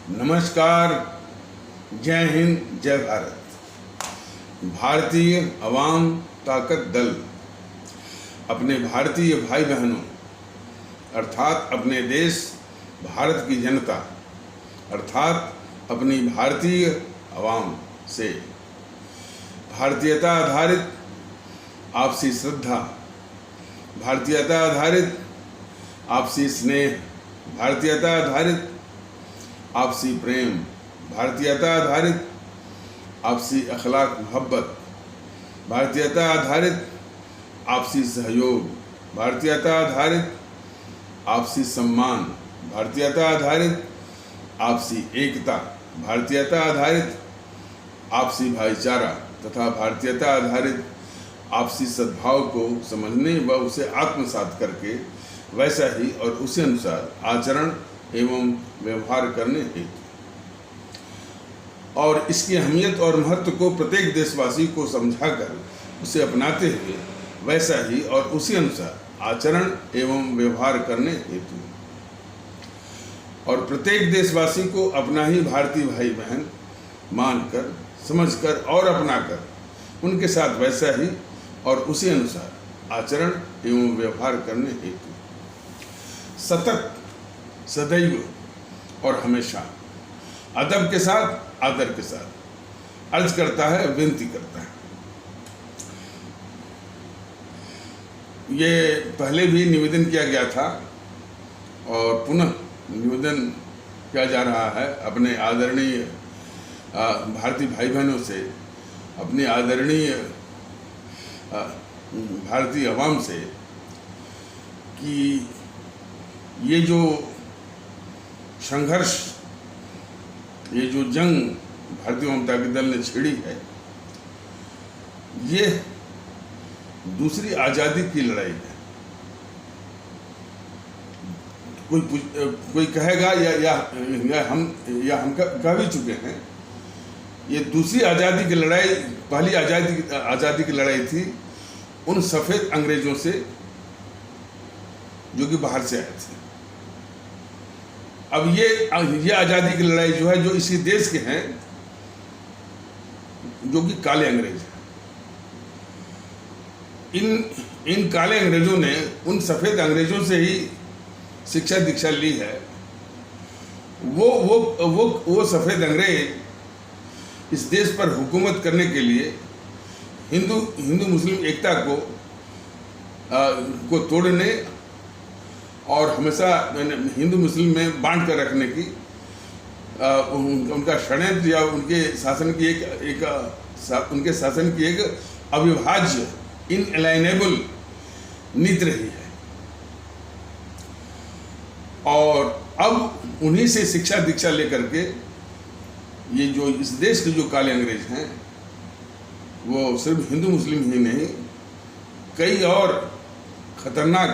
नमस्कार, जय हिंद, जय भारत। भारतीय अवाम ताकत दल अपने भारतीय भाई बहनों अर्थात अपने देश भारत की जनता अर्थात अपनी भारतीय अवाम से भारतीयता आधारित आपसी श्रद्धा, भारतीयता आधारित आपसी स्नेह, भारतीयता आधारित आपसी प्रेम, भारतीयता आधारित आपसी अखलाक मोहब्बत, भारतीयता आधारित आपसी सहयोग, भारतीयता आधारित आपसी सम्मान, भारतीयता आधारित आपसी एकता, भारतीयता आधारित आपसी भाईचारा तथा भारतीयता आधारित आपसी सद्भाव को समझने व उसे आत्मसात करके वैसा ही और उसी अनुसार आचरण एवं व्यवहार करने हेतु और इसकी अहमियत और महत्व को प्रत्येक देशवासी को समझाकर उसे अपनाते हुए वैसा ही और उसी अनुसार आचरण एवं व्यवहार करने हेतु और प्रत्येक देशवासी को अपना ही भारतीय भाई बहन मानकर, समझकर और अपनाकर उनके साथ वैसा ही और उसी अनुसार आचरण एवं व्यवहार करने हेतु सतत, सदैव और हमेशा अदब के साथ, आदर के साथ अर्ज करता है, विनती करता है। ये पहले भी निवेदन किया गया था और पुनः निवेदन किया जा रहा है अपने आदरणीय भारतीय भाई बहनों से, अपनी आदरणीय भारतीय अवाम से कि ये जो संघर्ष, ये जो जंग भारतीय जनता दल ने छेड़ी है, ये दूसरी आज़ादी की लड़ाई है। कोई कहेगा या हम कह भी चुके हैं, ये दूसरी आज़ादी की लड़ाई पहली आज़ादी की लड़ाई थी उन सफ़ेद अंग्रेज़ों से जो कि बाहर से आए थे। अब ये आज़ादी की लड़ाई जो है, जो इसी देश के हैं, जो कि काले अंग्रेज हैं। इन काले अंग्रेजों ने उन सफ़ेद अंग्रेजों से ही शिक्षा दीक्षा ली है। वो सफ़ेद अंग्रेज इस देश पर हुकूमत करने के लिए हिंदू मुस्लिम एकता को तोड़ने और हमेशा हिंदू मुस्लिम में बांट कर रखने की उनका षड्यंत्र या उनके शासन की एक अविभाज्य इनएलाइनेबल नीति रही है। और अब उन्हीं से शिक्षा दीक्षा लेकर के ये जो इस देश के जो काले अंग्रेज हैं, वो सिर्फ हिंदू मुस्लिम ही नहीं, कई और खतरनाक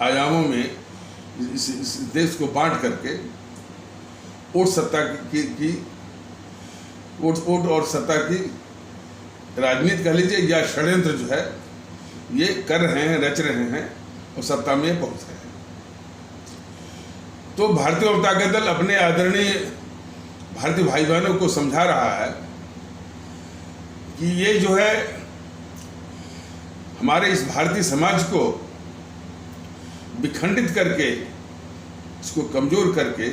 आयामों में इस देश को बांट करके ओट और सत्ता की राजनीति कह लीजिए या षड्यंत्र जो है ये कर रहे हैं, रच रहे हैं और सत्ता में पहुंच रहे हैं। तो भारतीय जनता दल अपने आदरणीय भारतीय भाई बहनों को समझा रहा है कि ये जो है हमारे इस भारतीय समाज को विखंडित करके, इसको कमजोर करके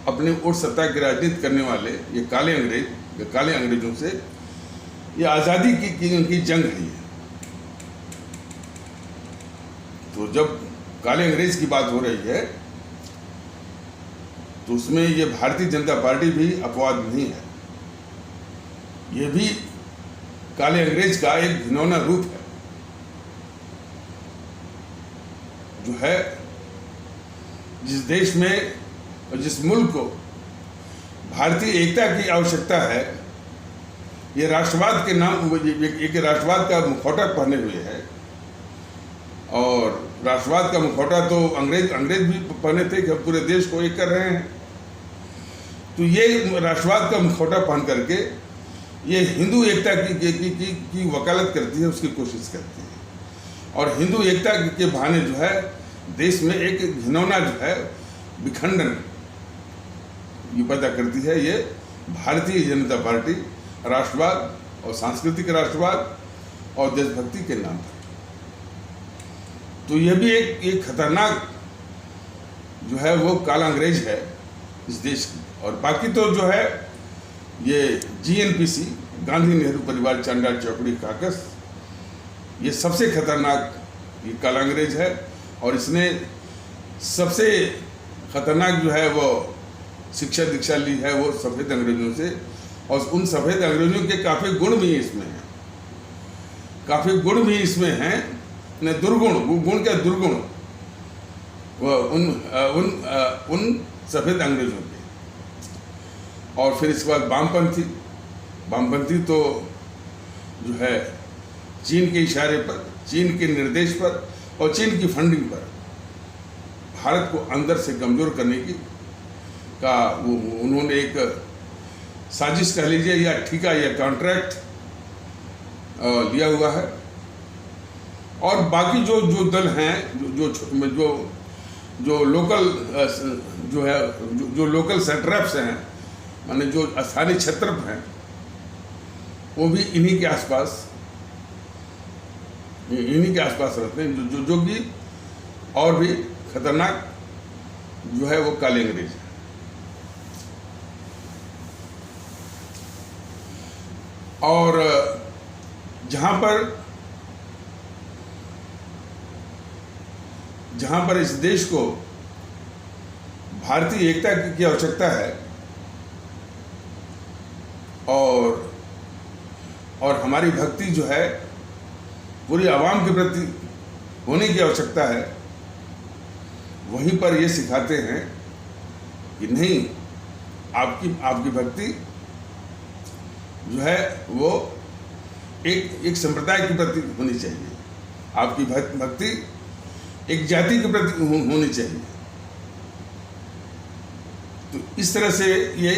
अपने ओट सत्ता की राजनीति करने वाले ये काले अंग्रेजों से ये आज़ादी की उनकी जंग है। तो जब काले अंग्रेज की बात हो रही है तो उसमें ये भारतीय जनता पार्टी भी अपवाद नहीं है। ये भी काले अंग्रेज का एक घिनौना रूप है जो है जिस देश में और जिस मुल्क को भारतीय एकता की आवश्यकता है, ये राष्ट्रवाद के नाम एक राष्ट्रवाद का मुखौटा पहने हुए है। और राष्ट्रवाद का मुखौटा तो अंग्रेज भी पहने थे कि पूरे देश को एक कर रहे हैं। तो ये राष्ट्रवाद का मुखौटा पहन करके ये हिंदू एकता की वकालत करती है, उसकी कोशिश करती है। और हिंदू एकता के बहाने जो है देश में एक घिनौना जो है विखंडन ये पैदा करती है ये भारतीय जनता पार्टी राष्ट्रवाद और सांस्कृतिक राष्ट्रवाद और देशभक्ति के नाम पर। तो यह भी एक खतरनाक जो है वो काला अंग्रेज है इस देश की। और बाकी तो जो है ये GNPC, गांधी नेहरू परिवार चांडाल चौकड़ी काकस, ये सबसे खतरनाक ये काला अंग्रेज है। और इसने सबसे खतरनाक जो है वो शिक्षा दीक्षा ली है वो सफ़ेद अंग्रेजों से। और उन सफ़ेद अंग्रेजों के काफ़ी गुण भी इसमें हैं, काफ़ी गुण भी इसमें हैं, न दुर्गुण, गुण क्या दुर्गुण वो उन सफ़ेद अंग्रेजों के। और फिर इसके बाद वामपंथी तो जो है चीन के इशारे पर, चीन के निर्देश पर और चीन की फंडिंग पर भारत को अंदर से कमज़ोर करने की का वो उन्होंने एक साजिश कह लीजिए या ठेका या कॉन्ट्रैक्ट लिया हुआ है। और बाकी जो दल हैं जो लोकल जो है जो लोकल सेंट्रप्स हैं, माने जो स्थानीय क्षेत्रप हैं, वो भी इन्हीं के आसपास रहते हैं, जो कि और भी खतरनाक जो है वो काले अंग्रेज है। और जहां पर इस देश को भारतीय एकता की आवश्यकता है और हमारी भक्ति जो है पूरी आवाम के प्रति होने की आवश्यकता है, वहीं पर ये सिखाते हैं कि नहीं, आपकी भक्ति जो है वो एक संप्रदाय के प्रति होनी चाहिए, आपकी भक्ति एक जाति के प्रति होनी चाहिए। तो इस तरह से ये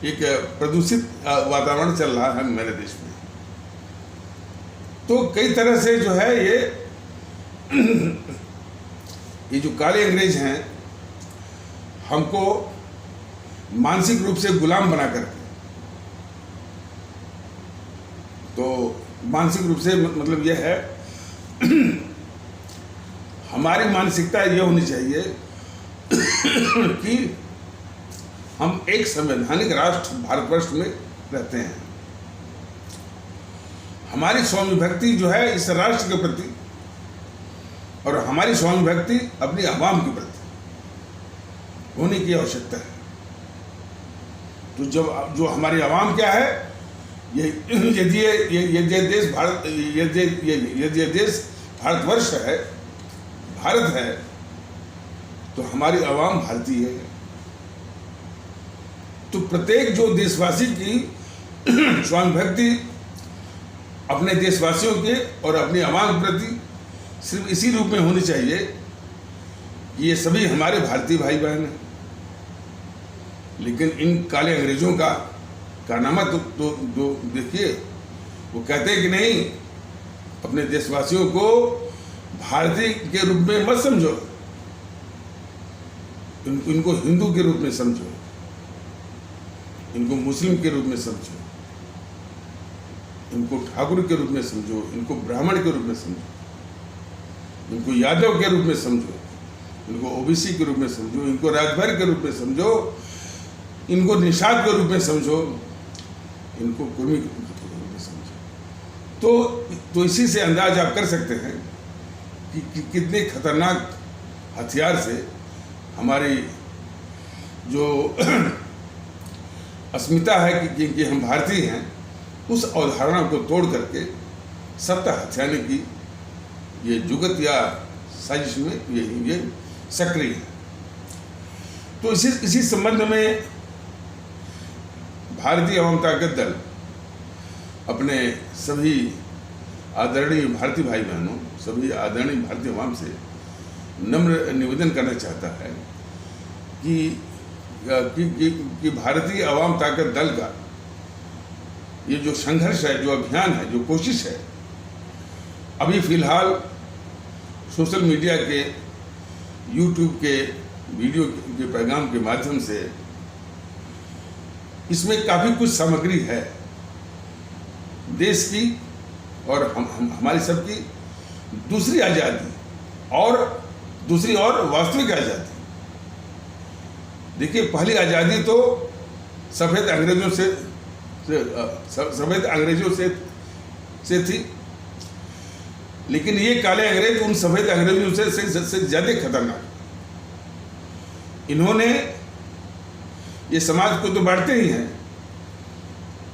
एक प्रदूषित वातावरण चल रहा है मेरे देश में। तो कई तरह से जो है ये जो काले अंग्रेज हैं, हमको मानसिक रूप से गुलाम बना करके, तो मानसिक रूप से मतलब यह है हमारी मानसिकता यह होनी चाहिए कि हम एक संवैधानिक राष्ट्र भारतवर्ष में रहते हैं। हमारी स्वामी भक्ति जो है इस राष्ट्र के प्रति और हमारी स्वामी भक्ति अपनी आवाम के प्रति होने की आवश्यकता है। तो जो हमारी आवाम क्या है, यदि देश भारतवर्ष है, भारत है, तो हमारी आवाम भारतीय है। तो प्रत्येक जो देशवासी की स्वामी भक्ति अपने देशवासियों के और अपनी आवाम के प्रति सिर्फ इसी रूप में होनी चाहिए कि ये सभी हमारे भारतीय भाई बहन हैं। लेकिन इन काले अंग्रेजों का कारनामा तो देखिए, वो कहते हैं कि नहीं, अपने देशवासियों को भारतीय के रूप में मत समझो, इनको हिंदू के रूप में समझो, इनको मुस्लिम के रूप में समझो, इनको ठाकुर के रूप में समझो, इनको ब्राह्मण के रूप में समझो, इनको यादव के रूप में समझो, इनको ओबीसी के रूप में समझो, इनको राजभर के रूप में समझो, इनको निषाद के रूप में समझो, इनको कुर्मी के रूप में समझो। तो इसी से अंदाज आप कर सकते हैं कि कितने खतरनाक हथियार से हमारी जो अस्मिता है कि हम भारतीय हैं, उस अवधारणा को तोड़ करके सत्ता हथियाने की ये जुगत या साजिश में ये सक्रिय है। तो इसी संबंध में भारतीय आवाम ताकत दल अपने सभी आदरणीय भारतीय भाई बहनों, सभी आदरणीय भारतीय आवाम से नम्र निवेदन करना चाहता है कि भारतीय आवाम ताकत दल का ये जो संघर्ष है, जो अभियान है, जो कोशिश है, अभी फिलहाल सोशल मीडिया के, यूट्यूब के वीडियो के पैगाम के माध्यम से इसमें काफ़ी कुछ सामग्री है देश की और हमारी सबकी दूसरी आज़ादी और दूसरी और वास्तविक आज़ादी। देखिए, पहली आज़ादी तो सफ़ेद अंग्रेजों से थी, लेकिन ये काले अंग्रेज उन सफ़ेद अंग्रेजों से ज़्यादा खतरनाक। इन्होंने ये समाज को तो बांटते ही हैं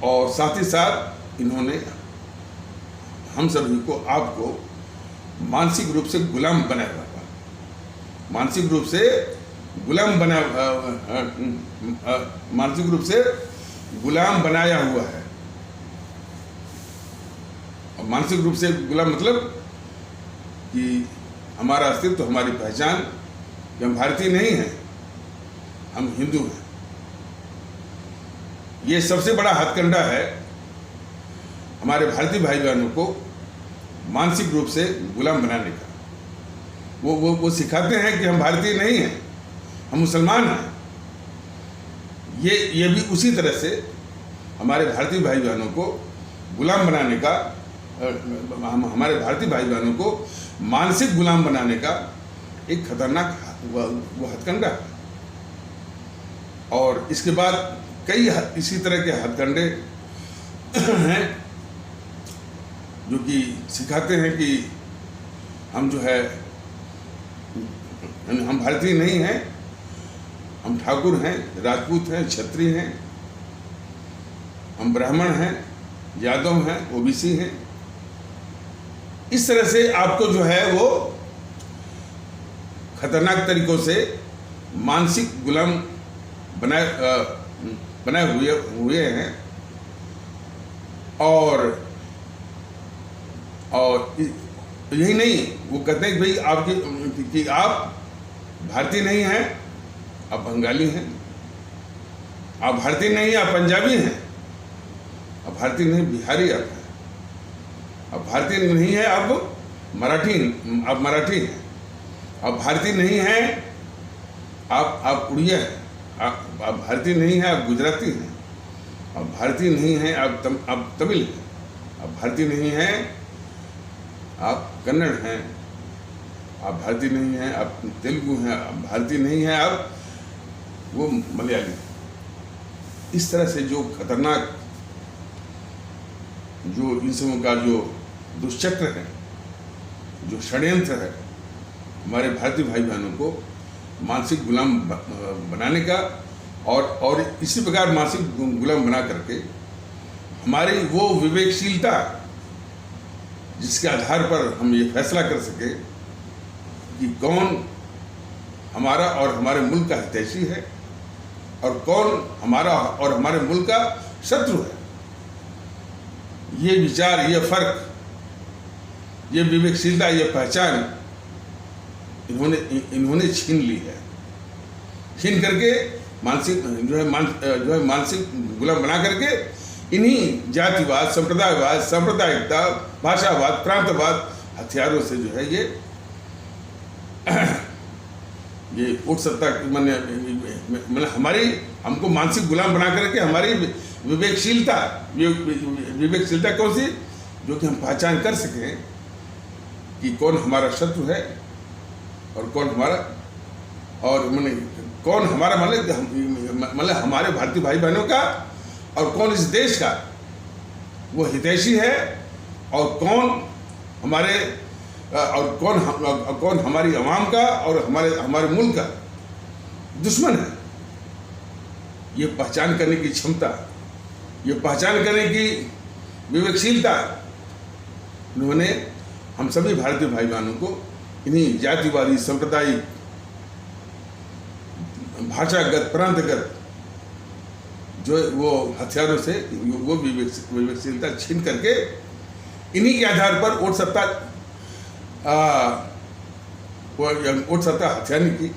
और साथ ही साथ इन्होंने हम सभी को, आपको मानसिक रूप से गुलाम बनाया हुआ है, मानसिक रूप से गुलाम बनाया हुआ है। और मानसिक रूप से गुलाम मतलब कि हमारा अस्तित्व, हमारी पहचान कि हम भारतीय नहीं हैं, हम हिंदू हैं। ये सबसे बड़ा हथकंडा है हमारे भारतीय भाई बहनों को मानसिक रूप से गुलाम बनाने का। वो सिखाते हैं कि हम भारतीय नहीं हैं, हम मुसलमान हैं। ये भी उसी तरह से हमारे भारतीय भाई बहनों को गुलाम बनाने का, हमारे भारतीय भाई बहनों को मानसिक गुलाम बनाने का एक खतरनाक वो हथकंडा है। और इसके बाद कई इसी तरह के हथकंडे हैं जो कि सिखाते हैं कि हम जो है, हम भारतीय नहीं हैं, हम ठाकुर हैं, राजपूत हैं, क्षत्रिय हैं, हम ब्राह्मण हैं, यादव हैं, ओबीसी हैं। इस तरह से आपको जो है वो खतरनाक तरीकों से मानसिक गुलाम बनाए हुए हैं। और यही नहीं, वो कहते हैं कि भाई कि आप भारतीय नहीं हैं, आप बंगाली हैं, आप भारतीय नहीं हैं, आप पंजाबी हैं, आप भारतीय नहीं बिहारी आप हैं, आप भारतीय नहीं हैं, आप मराठी हैं, आप भारतीय नहीं हैं, आप उड़िया हैं, आप भारतीय नहीं हैं, आप गुजराती हैं, आप भारतीय नहीं हैं, आप तमिल हैं, आप भारतीय नहीं हैं, आप कन्नड़ हैं, आप भारतीय नहीं हैं, आप तेलुगु हैं, आप भारतीय नहीं हैं, आप वो मलयाली। इस तरह से जो खतरनाक, जो इन सबों का जो दुष्चक्र है, जो षड्यंत्र है, हमारे भारतीय भाई बहनों को मानसिक गुलाम बनाने का और इसी प्रकार मानसिक गुलाम बना करके हमारी वो विवेकशीलता जिसके आधार पर हम ये फैसला कर सके कि कौन हमारा और हमारे मुल्क का हितैषी है और कौन हमारा और हमारे मुल्क का शत्रु है, ये विचार, ये फर्क, ये विवेकशीलता, ये पहचान इन्होंने छीन ली है। छीन करके मानसिक मानसिक गुलाम बना करके इन्हीं जातिवाद, संप्रदायवाद, सांप्रदायिकता, भाषावाद, प्रांतवाद हथियारों से जो है ये उठ सत्ता मतलब हमको मानसिक गुलाम बना करके हमारी विवेकशीलता कौन सी, जो कि हम पहचान कर सकें कि कौन हमारा शत्रु है और कौन हमारा, और कौन हमारा मतलब हमारे भारतीय भाई बहनों का और कौन इस देश का वो हितैषी है और कौन हमारे और कौन हमारी आवाम का और हमारे मुल्क का दुश्मन है। ये पहचान करने की क्षमता, ये पहचान करने की विवेकशीलता उन्होंने हम सभी भारतीय भाई बहनों को इन्हीं जातिवादी, सांप्रदायिक, भाषागत, प्रांतगत जो वो हथियारों से वो विवेकशीलता छीन करके इन्हीं के आधार पर वोट सत्ता हथियाने की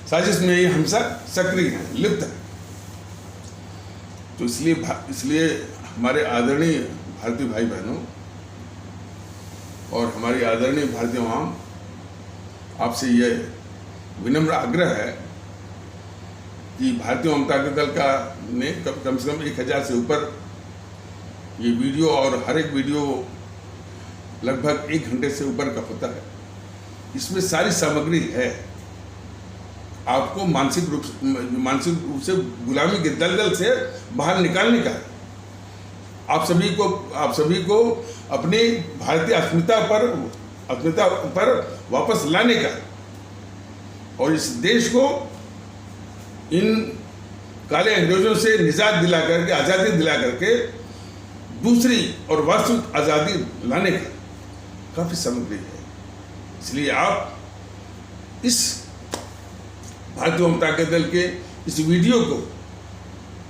साजिश में ये हम सब सक्रिय हैं, लिप्त हैं। तो इसलिए हमारे आदरणीय भारतीय भाई बहनों और हमारी आदरणीय भारतीय आवाम, आपसे ये विनम्र आग्रह है कि भारतीय जनता दल का ने कम से कम 1000 से ऊपर ये वीडियो, और हर एक वीडियो लगभग 1 घंटे से ऊपर का होता है। इसमें सारी सामग्री है आपको मानसिक रूप से गुलामी के दलदल से बाहर निकालने का है। आप सभी को अपनी भारतीय अस्मिता पर वापस लाने का, और इस देश को इन काले अंग्रेजों से निजात दिला करके, आज़ादी दिला करके दूसरी और वास्तविक आज़ादी लाने का काफ़ी सामग्री है। इसलिए आप इस भारतीय जनता दल के इस वीडियो को,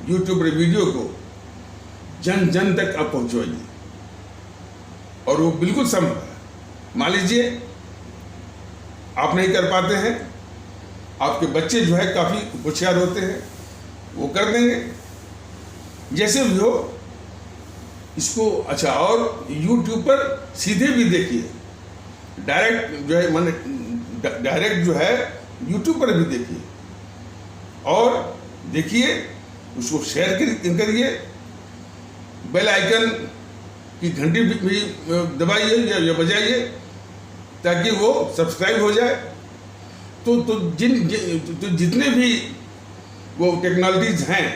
यूट्यूब पर वीडियो को जन जन तक आप पहुंचवाइए, और वो बिल्कुल संभव है। मान लीजिए आप नहीं कर पाते हैं, आपके बच्चे जो है काफ़ी होशियार होते हैं, वो कर देंगे, जैसे भी हो इसको। अच्छा, और YouTube पर सीधे भी देखिए, डायरेक्ट जो है YouTube पर भी देखिए, और देखिए, उसको शेयर करिए, बेल आइकन की घंटी भी दबाइए या बजाइए, ताकि वो सब्सक्राइब हो जाए। तो जितने भी वो टेक्नोलॉजीज हैं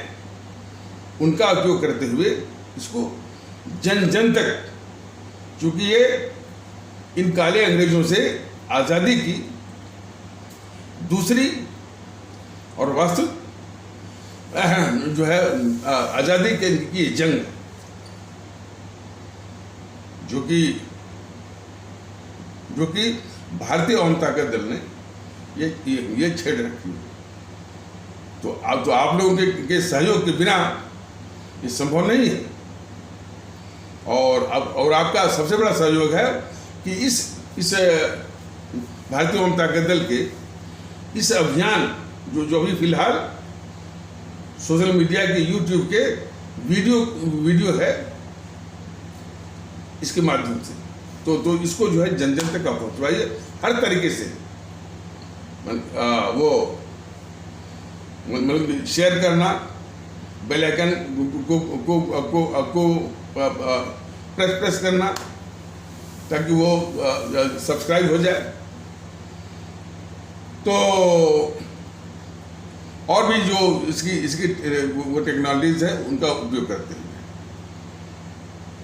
उनका उपयोग करते हुए इसको जन जन तक, क्योंकि ये इन काले अंग्रेजों से आज़ादी की दूसरी और वास्तविक जो है आज़ादी की जंग है, जो कि भारतीय जनता दल ने ये छेड़ रखी है। तो आप लोगों के सहयोग के बिना ये संभव नहीं है। और आपका सबसे बड़ा सहयोग है कि इस भारतीय जनता दल के इस अभियान जो अभी फिलहाल सोशल मीडिया के YouTube के वीडियो है, इसके माध्यम से तो इसको जो है जन जन तक आप पहुँचवाइए हर तरीके से। वो मतलब शेयर करना, बेल आइकन को प्रेस करना, ताकि वो सब्सक्राइब हो जाए। तो और भी जो इसकी वो टेक्नोलॉजीज है उनका उपयोग करते हैं।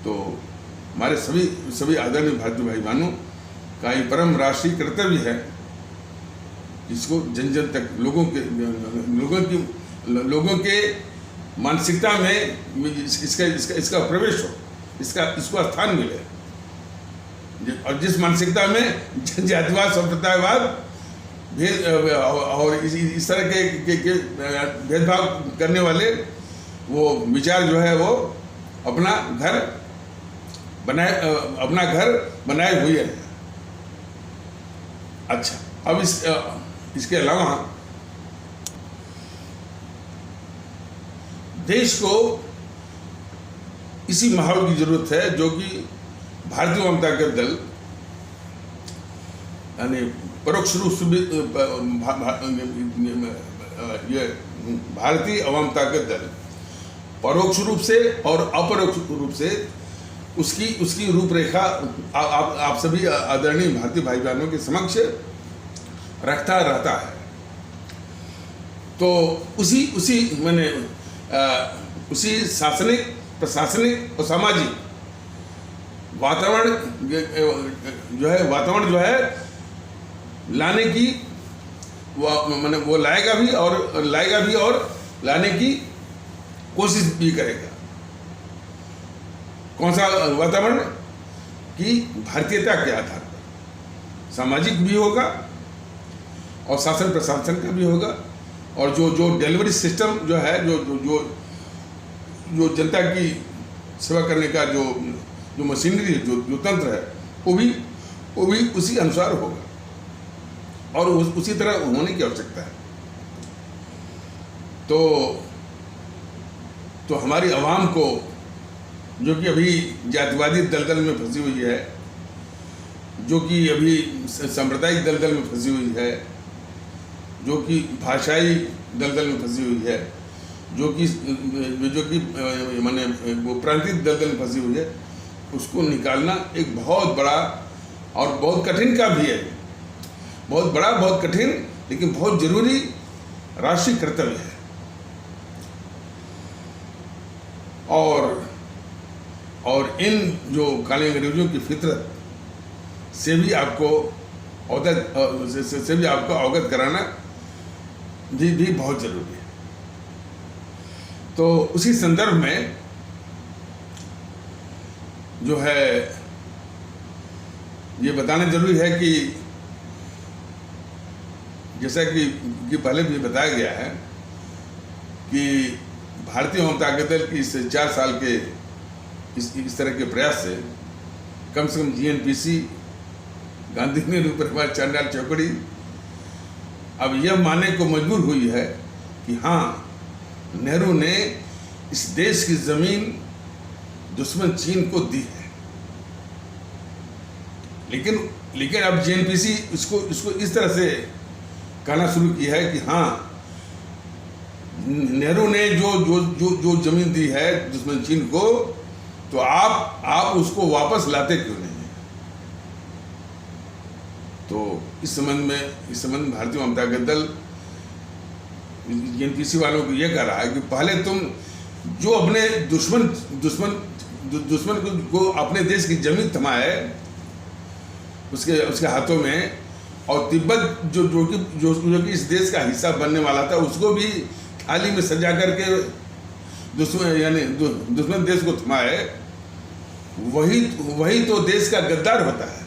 तो हमारे सभी आदरणीय भारतीय भाई बहनों का ये परम राष्ट्रीय कर्तव्य है, जिसको जन जन तक लोगों के मानसिकता में इसका प्रवेश हो, इसको स्थान मिले। और जिस मानसिकता में जातिवाद, संप्रदायवाद और इस तरह के भेदभाव करने वाले वो विचार जो है वो अपना घर बनाए हुए हैं। अच्छा, अब इसके अलावा देश को इसी माहौल की जरूरत है जो कि भारतीय जनता दल यानी परोक्ष रूप से ये भारतीय जनता दल परोक्ष रूप से और अपरोक्ष रूप से उसकी रूपरेखा आप सभी आदरणीय भारतीय भाई बहनों के समक्ष रखता रहता है। तो उसी शासनिक, प्रशासनिक और सामाजिक वातावरण जो है लाने की वो लाएगा भी और लाने की कोशिश भी करेगा। कौन सा वातावरण? कि भारतीयता के आधार पर सामाजिक भी होगा और शासन प्रशासन का भी होगा, और जो डिलीवरी सिस्टम जो है, जो जनता की सेवा करने का जो मशीनरी है, जो तंत्र है, वो भी उसी अनुसार होगा और उसी तरह होने की आवश्यकता है। तो हमारी आवाम को, जो कि अभी जातिवादी दलदल में फंसी हुई है, जो कि अभी सांप्रदायिक दलदल में फंसी हुई है, जो कि भाषाई दलदल में फंसी हुई है, जो कि माने वो प्रांतीय दलदल में फंसी हुई है, उसको निकालना एक बहुत बड़ा और बहुत कठिन काम भी है। बहुत बड़ा, बहुत कठिन, लेकिन बहुत जरूरी राष्ट्रीय कर्तव्य है। और इन जो काले अंग्रेजों की फितरत से भी आपको अवगत कराना भी बहुत जरूरी है। तो उसी संदर्भ में जो है ये बताना जरूरी है कि जैसा कि पहले भी बताया गया है कि भारतीय जनता दल की इस 4 साल के इस तरह के प्रयास से कम जीएनपीसी, गांधी नेहरू परिवार चांडाल चौकड़ी अब यह मानने को मजबूर हुई है कि हाँ, नेहरू ने इस देश की जमीन दुश्मन चीन को दी है। लेकिन अब जीएनपीसी इसको इस तरह से कहना शुरू किया है कि हाँ, नेहरू ने जो जमीन दी है दुश्मन चीन को, तो आप उसको वापस लाते क्यों नहीं? तो इस संबंध में भारतीय जनता दल जीएनपीसी वालों को यह कह रहा है कि पहले तुम जो अपने दुश्मन को अपने देश की जमीन थमा है उसके हाथों में, और तिब्बत जो कि इस देश का हिस्सा बनने वाला था, उसको भी थाली में सजा करके दुश्मन देश को थमा है, वही तो देश का गद्दार होता है।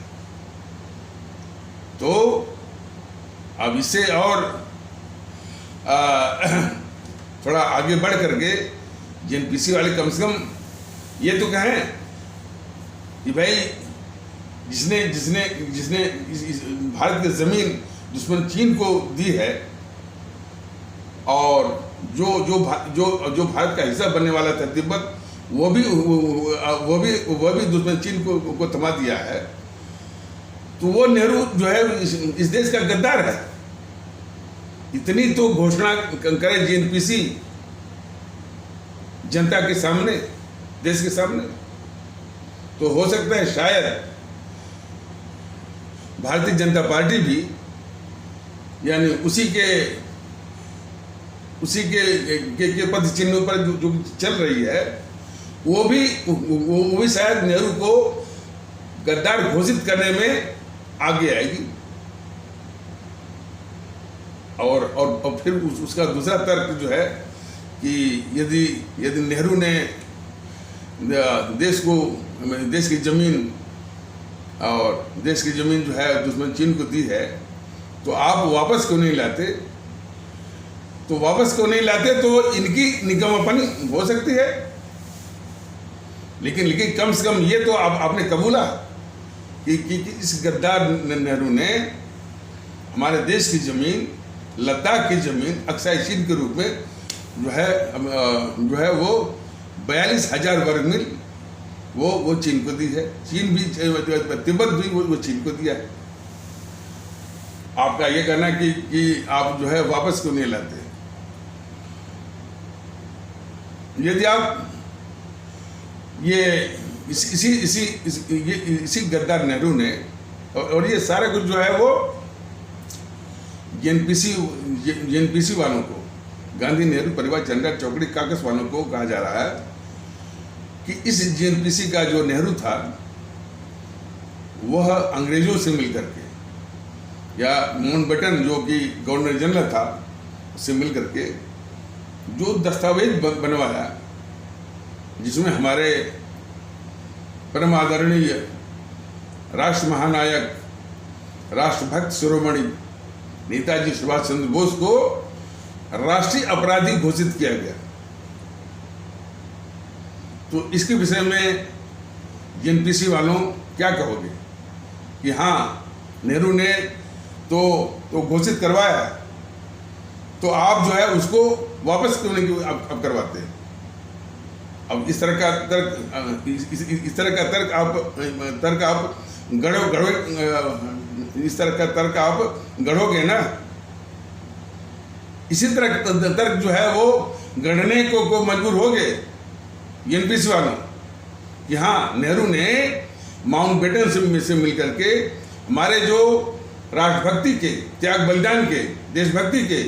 तो अब इससे और थोड़ा आगे बढ़ करके जीएनपीसी वाले कम से कम ये तो कहें कि भाई जिसने भारत की जमीन दुश्मन चीन को दी है, और जो भारत का हिस्सा बनने वाला था तिब्बत, वो भी दुश्मन चीन को थमा दिया है, तो वो नेहरू जो है इस देश का गद्दार है। इतनी तो घोषणा करे जीएनपीसी जनता के सामने, देश के सामने, तो हो सकता है शायद भारतीय जनता पार्टी भी यानी उसी के पद चिन्हों पर जो चल रही है, वो भी शायद नेहरू को गद्दार घोषित करने में आगे आएगी। और फिर उसका दूसरा तर्क जो है कि यदि नेहरू ने देश की जमीन जो है दुश्मन चीन को दी है, तो आप वापस क्यों नहीं लाते? तो इनकी निकम्मापनी हो सकती है, लेकिन कम से कम ये तो आपने कबूला कि इस गद्दार नेहरू ने हमारे देश की जमीन, लद्दाख की जमीन अक्साई चीन के रूप में जो है वो 42,000 वर्ग मील वो चीन को दी है। चीन भी, तिब्बत भी वो चीन को दिया है। आपका ये कहना कि आप जो है वापस क्यों नहीं लाते? यदि आप ये इसी गद्दार नेहरू ने, और ये सारा कुछ जो है वो जीएनपीसी वालों को, गांधी नेहरू परिवार चांडाल चौकड़ी काकस वालों को कहा जा रहा है कि इस जीएनपीसी का जो नेहरू था, वह अंग्रेजों से मिलकर के, या माउंटबेटन जो कि गवर्नर जनरल था, उससे मिलकर के जो दस्तावेज बनवाया, जिसमें हमारे परम आदरणीय राष्ट्र महानायक, राष्ट्रभक्त शिरोमणि नेताजी सुभाष चंद्र बोस को राष्ट्रीय अपराधी घोषित किया गया। तो इसके विषय में जीएनपीसी वालों क्या कहोगे कि हाँ, नेहरू ने तो घोषित करवाया, तो आप जो है उसको वापस क्यों नहीं अब करवाते हैं? अब इस तरह का तर्क आप गढ़ोगे ना, इसी तरह तर्क जो है वो गढ़ने को मजबूर हो गए एनपीसी वालों कि हाँ, नेहरू ने माउंटबेटन से मिलकर के हमारे जो राष्ट्रभक्ति के, त्याग बलिदान के, देशभक्ति के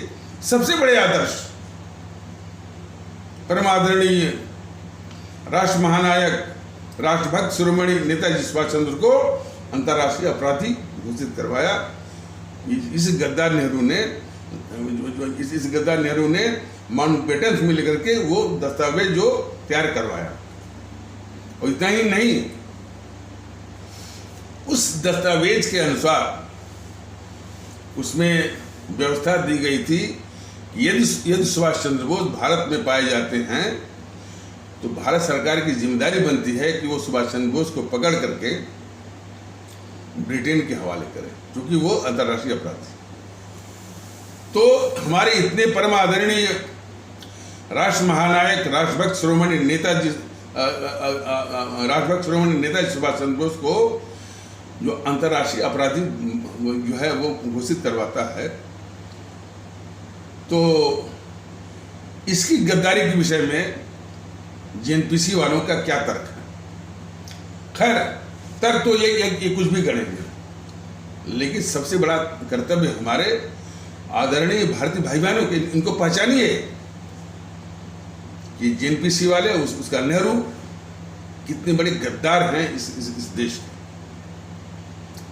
सबसे बड़े आदर्श, परम आदरणीय राष्ट्र महानायक, राष्ट्रभक्त शिरोमणि नेताजी सुभाष चंद्र को अंतर्राष्ट्रीय अपराधी घोषित करवाया। इस गद्दार नेहरू ने माउंटबेटन से मिलकर के वो दस्तावेज जो तैयार करवाया। और इतना ही नहीं, उस दस्तावेज के अनुसार उसमें व्यवस्था दी गई थी कि यदि सुभाष चंद्र बोस भारत में पाए जाते हैं तो भारत सरकार की जिम्मेदारी बनती है कि वो सुभाष चंद्र बोस को पकड़ करके ब्रिटेन के हवाले करें, क्योंकि वो अंतर्राष्ट्रीय अपराधी। तो हमारे इतने परम आदरणीय राष्ट्र महानायक, राष्ट्रभक्त शिरोमणि नेताजी सुभाष चंद्र बोस को जो अंतर्राष्ट्रीय अपराधी जो है वो घोषित करवाता है, तो इसकी गद्दारी के विषय में जेएनपीसी वालों का क्या तर्क है? खैर, तर्क तो ये कुछ भी गढ़ेंगे, लेकिन सबसे बड़ा कर्तव्य हमारे आदरणीय भारतीय भाई बहनों के, इनको पहचानिए कि जेएनपीसी वाले, उसका नेहरू कितने बड़े गद्दार हैं इस देश के।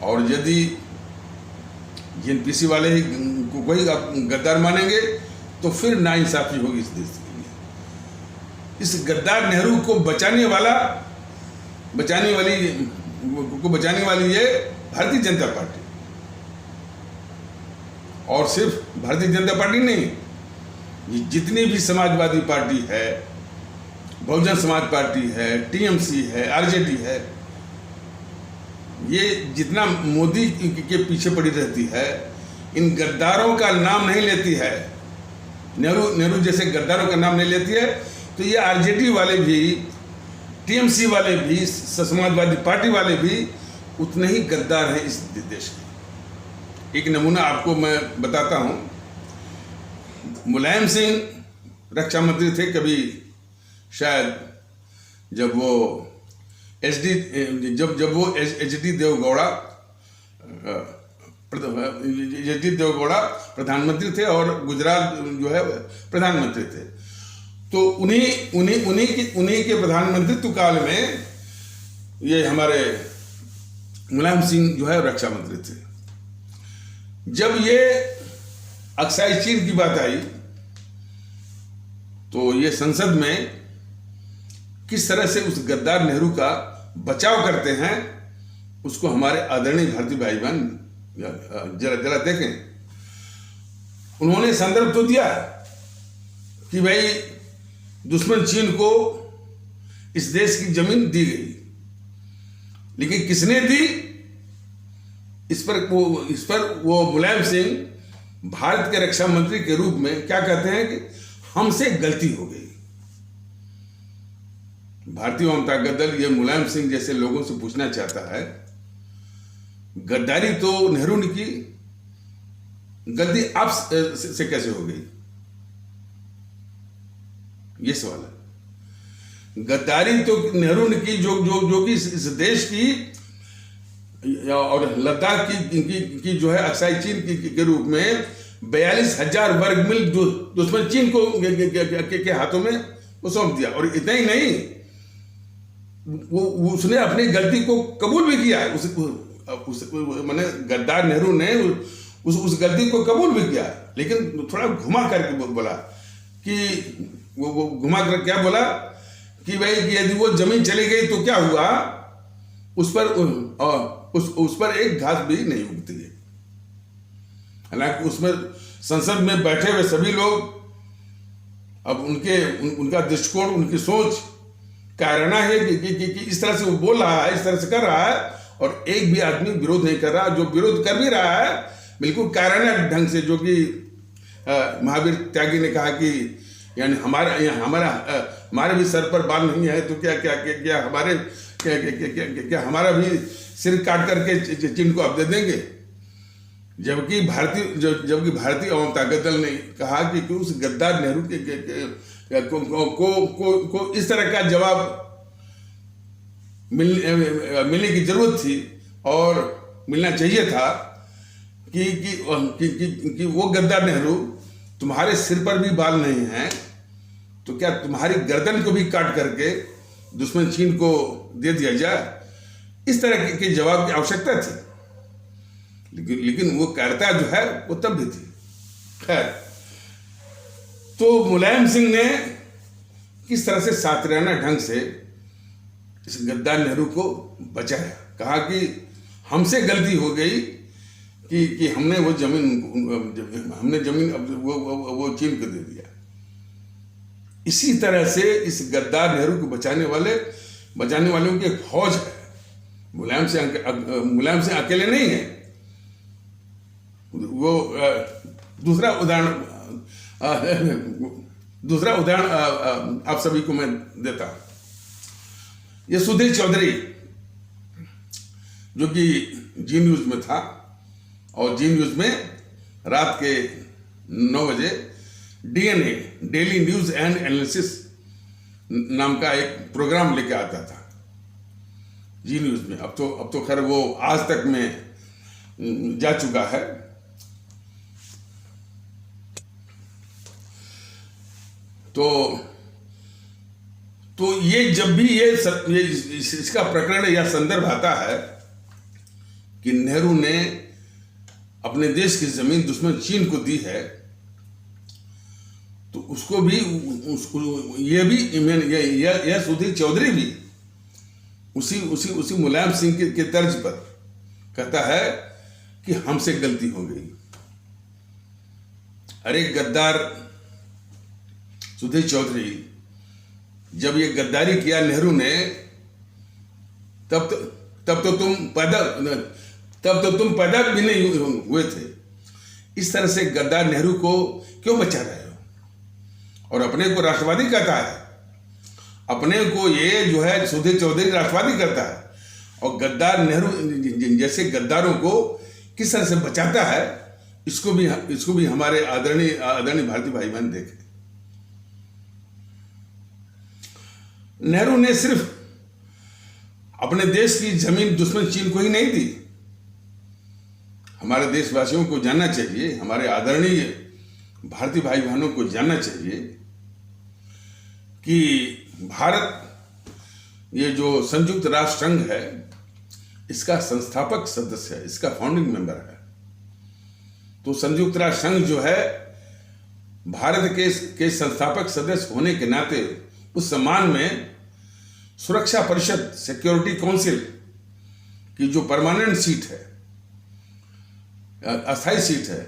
और यदि जेएनपीसी वाले ही को ही गद्दार मानेंगे तो फिर नाइंसाफी होगी इस देश के लिए। इस गद्दार नेहरू को बचाने वाली ये भारतीय जनता पार्टी, और सिर्फ भारतीय जनता पार्टी नहीं, जितनी भी समाजवादी पार्टी है, बहुजन समाज पार्टी है, टीएमसी है, आरजेडी है, ये जितना मोदी के पीछे पड़ी रहती है, इन गद्दारों का नाम नहीं लेती है, नेहरू जैसे गद्दारों का नाम नहीं लेती है, तो ये आरजेडी वाले भी, टीएमसी वाले भी, समाजवादी पार्टी वाले भी उतने ही गद्दार हैं इस देश के। एक नमूना आपको मैं बताता हूं। मुलायम सिंह रक्षा मंत्री थे कभी, शायद जब वो एच डी देवगौड़ा प्रधानमंत्री थे और गुजरात जो है प्रधानमंत्री थे। तो उन्हीं के प्रधानमंत्रित्व काल में ये हमारे मुलायम सिंह जो है रक्षा मंत्री थे। जब ये अक्साई चीन की बात आई तो ये संसद में किस तरह से उस गद्दार नेहरू का बचाव करते हैं, उसको हमारे आदरणीय भारतीय भाई बहन जरा देखें। उन्होंने संदर्भ तो दिया कि भाई दुश्मन चीन को इस देश की जमीन दी गई, लेकिन किसने दी, इस पर वो मुलायम सिंह भारत के रक्षा मंत्री के रूप में क्या कहते हैं कि हमसे गलती हो गई। भारतीय जनता दल ये मुलायम सिंह जैसे लोगों से पूछना चाहता है, गद्दारी तो नेहरू ने की, गलती आप से कैसे हो गई? ये सवाल है। गद्दारी तो नेहरू ने की जो कि इस देश की और लद्दाख की जो है अक्साई चीन के रूप में 42,000 वर्ग मील दुश्मन चीन को के हाथों में वो सौंप दिया। और इतना ही नहीं, वो उसने अपनी गलती को कबूल भी किया। मैंने गद्दार नेहरू ने उस गलती को कबूल भी किया, लेकिन थोड़ा घुमा करके बोला कि वो घुमा कर क्या बोला कि भाई कि यदि वो जमीन चली गई तो क्या हुआ, उस पर एक घास भी नहीं उगती है। हालांकि उसमें संसद में बैठे हुए सभी लोग, अब उनका दृष्टिकोण, उनकी सोच कायराना है कि इस तरह से वो बोल रहा है, इस तरह से कर रहा है, और एक भी आदमी विरोध नहीं कर रहा। जो विरोध कर भी रहा है बिल्कुल कायराना ढंग से, जो कि महावीर त्यागी ने कहा कि यानी हमारे भी सर पर बाल नहीं है तो क्या हमारा भी सिर काट करके चीन को आप दे देंगे। जबकि भारतीय अवाम ताकत दल ने कहा कि उस गद्दार नेहरू को इस तरह का जवाब मिलने की जरूरत थी और मिलना चाहिए था कि वो गद्दार नेहरू, तुम्हारे सिर पर भी बाल नहीं हैं तो क्या तुम्हारी गर्दन को भी काट करके दुश्मन चीन को दे दिया जाए। इस तरह के जवाब की आवश्यकता थी, लेकिन वो कर्ता जो है वो तब भी थी। खैर, तो मुलायम सिंह ने किस तरह से सातराना ढंग से इस गद्दार नेहरू को बचाया। कहा कि हमसे गलती हो गई कि हमने वो जमीन वो चीन को दे दिया। इसी तरह से इस गद्दार नेहरू को बचाने वालों की एक फौज है। मुलायम सिंह अकेले नहीं है। वो दूसरा उदाहरण आप सभी को मैं देता हूं। ये सुधीर चौधरी जो कि जी न्यूज में था और जी न्यूज में रात के 9 बजे DNA daily news and analysis नाम का एक प्रोग्राम लेके आता था जी न्यूज में। अब तो खैर वो आज तक में जा चुका है। तो ये जब भी ये इसका प्रकरण या संदर्भ आता है कि नेहरू ने अपने देश की जमीन दुश्मन चीन को दी है, तो यह सुधीर चौधरी भी उसी मुलायम सिंह के तर्ज पर कहता है कि हमसे गलती हो गई। अरे गद्दार सुधीर चौधरी, जब ये गद्दारी किया नेहरू ने, तब तो तुम पैदा भी नहीं हुए थे। इस तरह से गद्दार नेहरू को क्यों बचा रहे हो? और अपने को राष्ट्रवादी कहता है, अपने को ये जो है सुधीर चौधरी राष्ट्रवादी कहता है, और गद्दार नेहरू जैसे गद्दारों को किस तरह से बचाता है, इसको भी हमारे आदरणीय भारतीय भाई बहन देखें। नेहरू ने सिर्फ अपने देश की जमीन दुश्मन चीन को ही नहीं दी। हमारे देशवासियों को जानना चाहिए, हमारे आदरणीय भारतीय भाई बहनों को जानना चाहिए कि भारत, ये जो संयुक्त राष्ट्र संघ है, इसका संस्थापक सदस्य है, इसका फाउंडिंग मेंबर है। तो संयुक्त राष्ट्र संघ जो है, भारत के संस्थापक सदस्य होने के नाते उस सम्मान में सुरक्षा परिषद, सिक्योरिटी काउंसिल की जो परमानेंट सीट है, अस्थायी सीट है,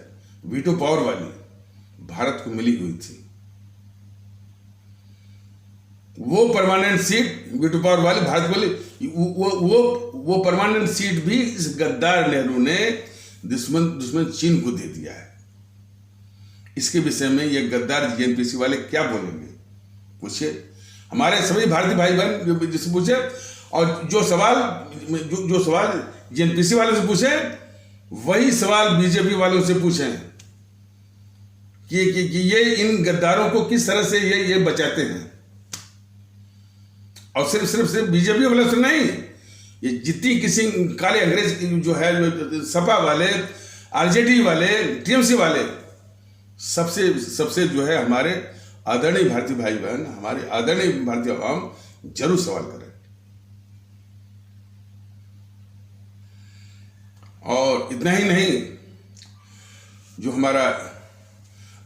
वीटो पावर वाली, भारत को मिली हुई थी। वो परमानेंट सीट वीटो पावर वाली भारत को मिली, वो परमानेंट सीट भी इस गद्दार नेहरू ने दुश्मन चीन को दे दिया है। इसके विषय में ये गद्दार जेएनपीसी वाले क्या बोलेंगे? पूछिए, हमारे सभी भारतीय भाई बहन जिससे पूछे, और जो सवाल जेएनपीसी वाले से पूछे, वही सवाल बीजेपी वालों से पूछें कि ये इन गद्दारों को किस तरह से ये बचाते हैं। और सिर्फ बीजेपी वाले से नहीं, ये जितनी किसी काले अंग्रेज जो है, सपा वाले, आरजेडी वाले, टीएमसी वाले, सबसे जो है हमारे आदरणीय भारतीय भाई बहन, हमारे आदरणीय भारतीय आवाम जरूर सवाल करें। और इतना ही नहीं, जो हमारा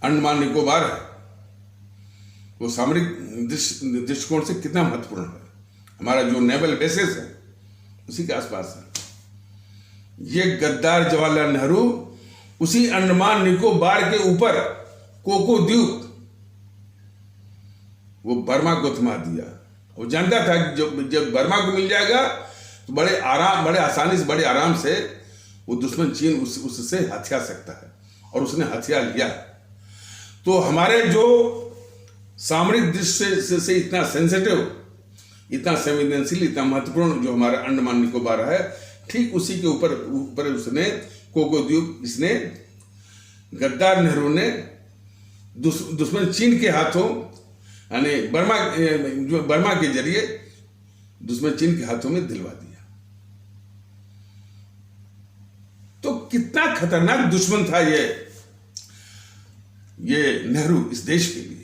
अंडमान निकोबार है, वो सामरिक दृष्टिकोण से कितना महत्वपूर्ण है। हमारा जो नेवल बेसेस है, उसी के आसपास है। ये गद्दार जवाहरलाल नेहरू उसी अंडमान निकोबार के ऊपर कोको द्वीप वो बर्मा को थमा दिया। वो जानता था कि जब बर्मा को मिल जाएगा तो बड़े आसानी से, बड़े आराम से वो दुश्मन चीन उससे हथिया सकता है, और उसने हथिया लिया। तो हमारे जो सामरिक दृष्टि से इतना सेंसिटिव, इतना संवेदनशील, इतना महत्वपूर्ण जो हमारा अंडमान निकोबार है, ठीक उसी के ऊपर उसने कोको द्वीप, इसने गद्दार नेहरू ने दुश्मन चीन के हाथों, यानी बर्मा के जरिए दुश्मन चीन के हाथों में दिलवा दिया। तो कितना खतरनाक दुश्मन था ये नेहरू इस देश के लिए।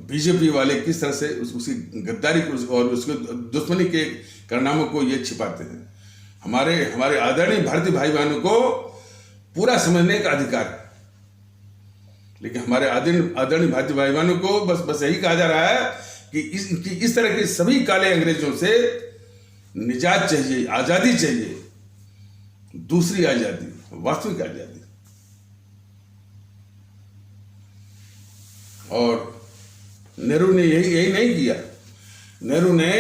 बीजेपी वाले किस तरह से उसकी गद्दारी को और उसके दुश्मनी के कारनामों को ये छिपाते हैं। हमारे आदरणीय भारतीय भाई बहनों को पूरा समझने का अधिकार है, लेकिन हमारे आदरणीय भारतीय भाई बहनों को बस यही कहा जा रहा है कि इस तरह के सभी काले अंग्रेजों से निजात चाहिए, आजादी चाहिए, दूसरी आजादी, वास्तविक आजादी। और नेहरू ने यही नहीं किया। नेहरू ने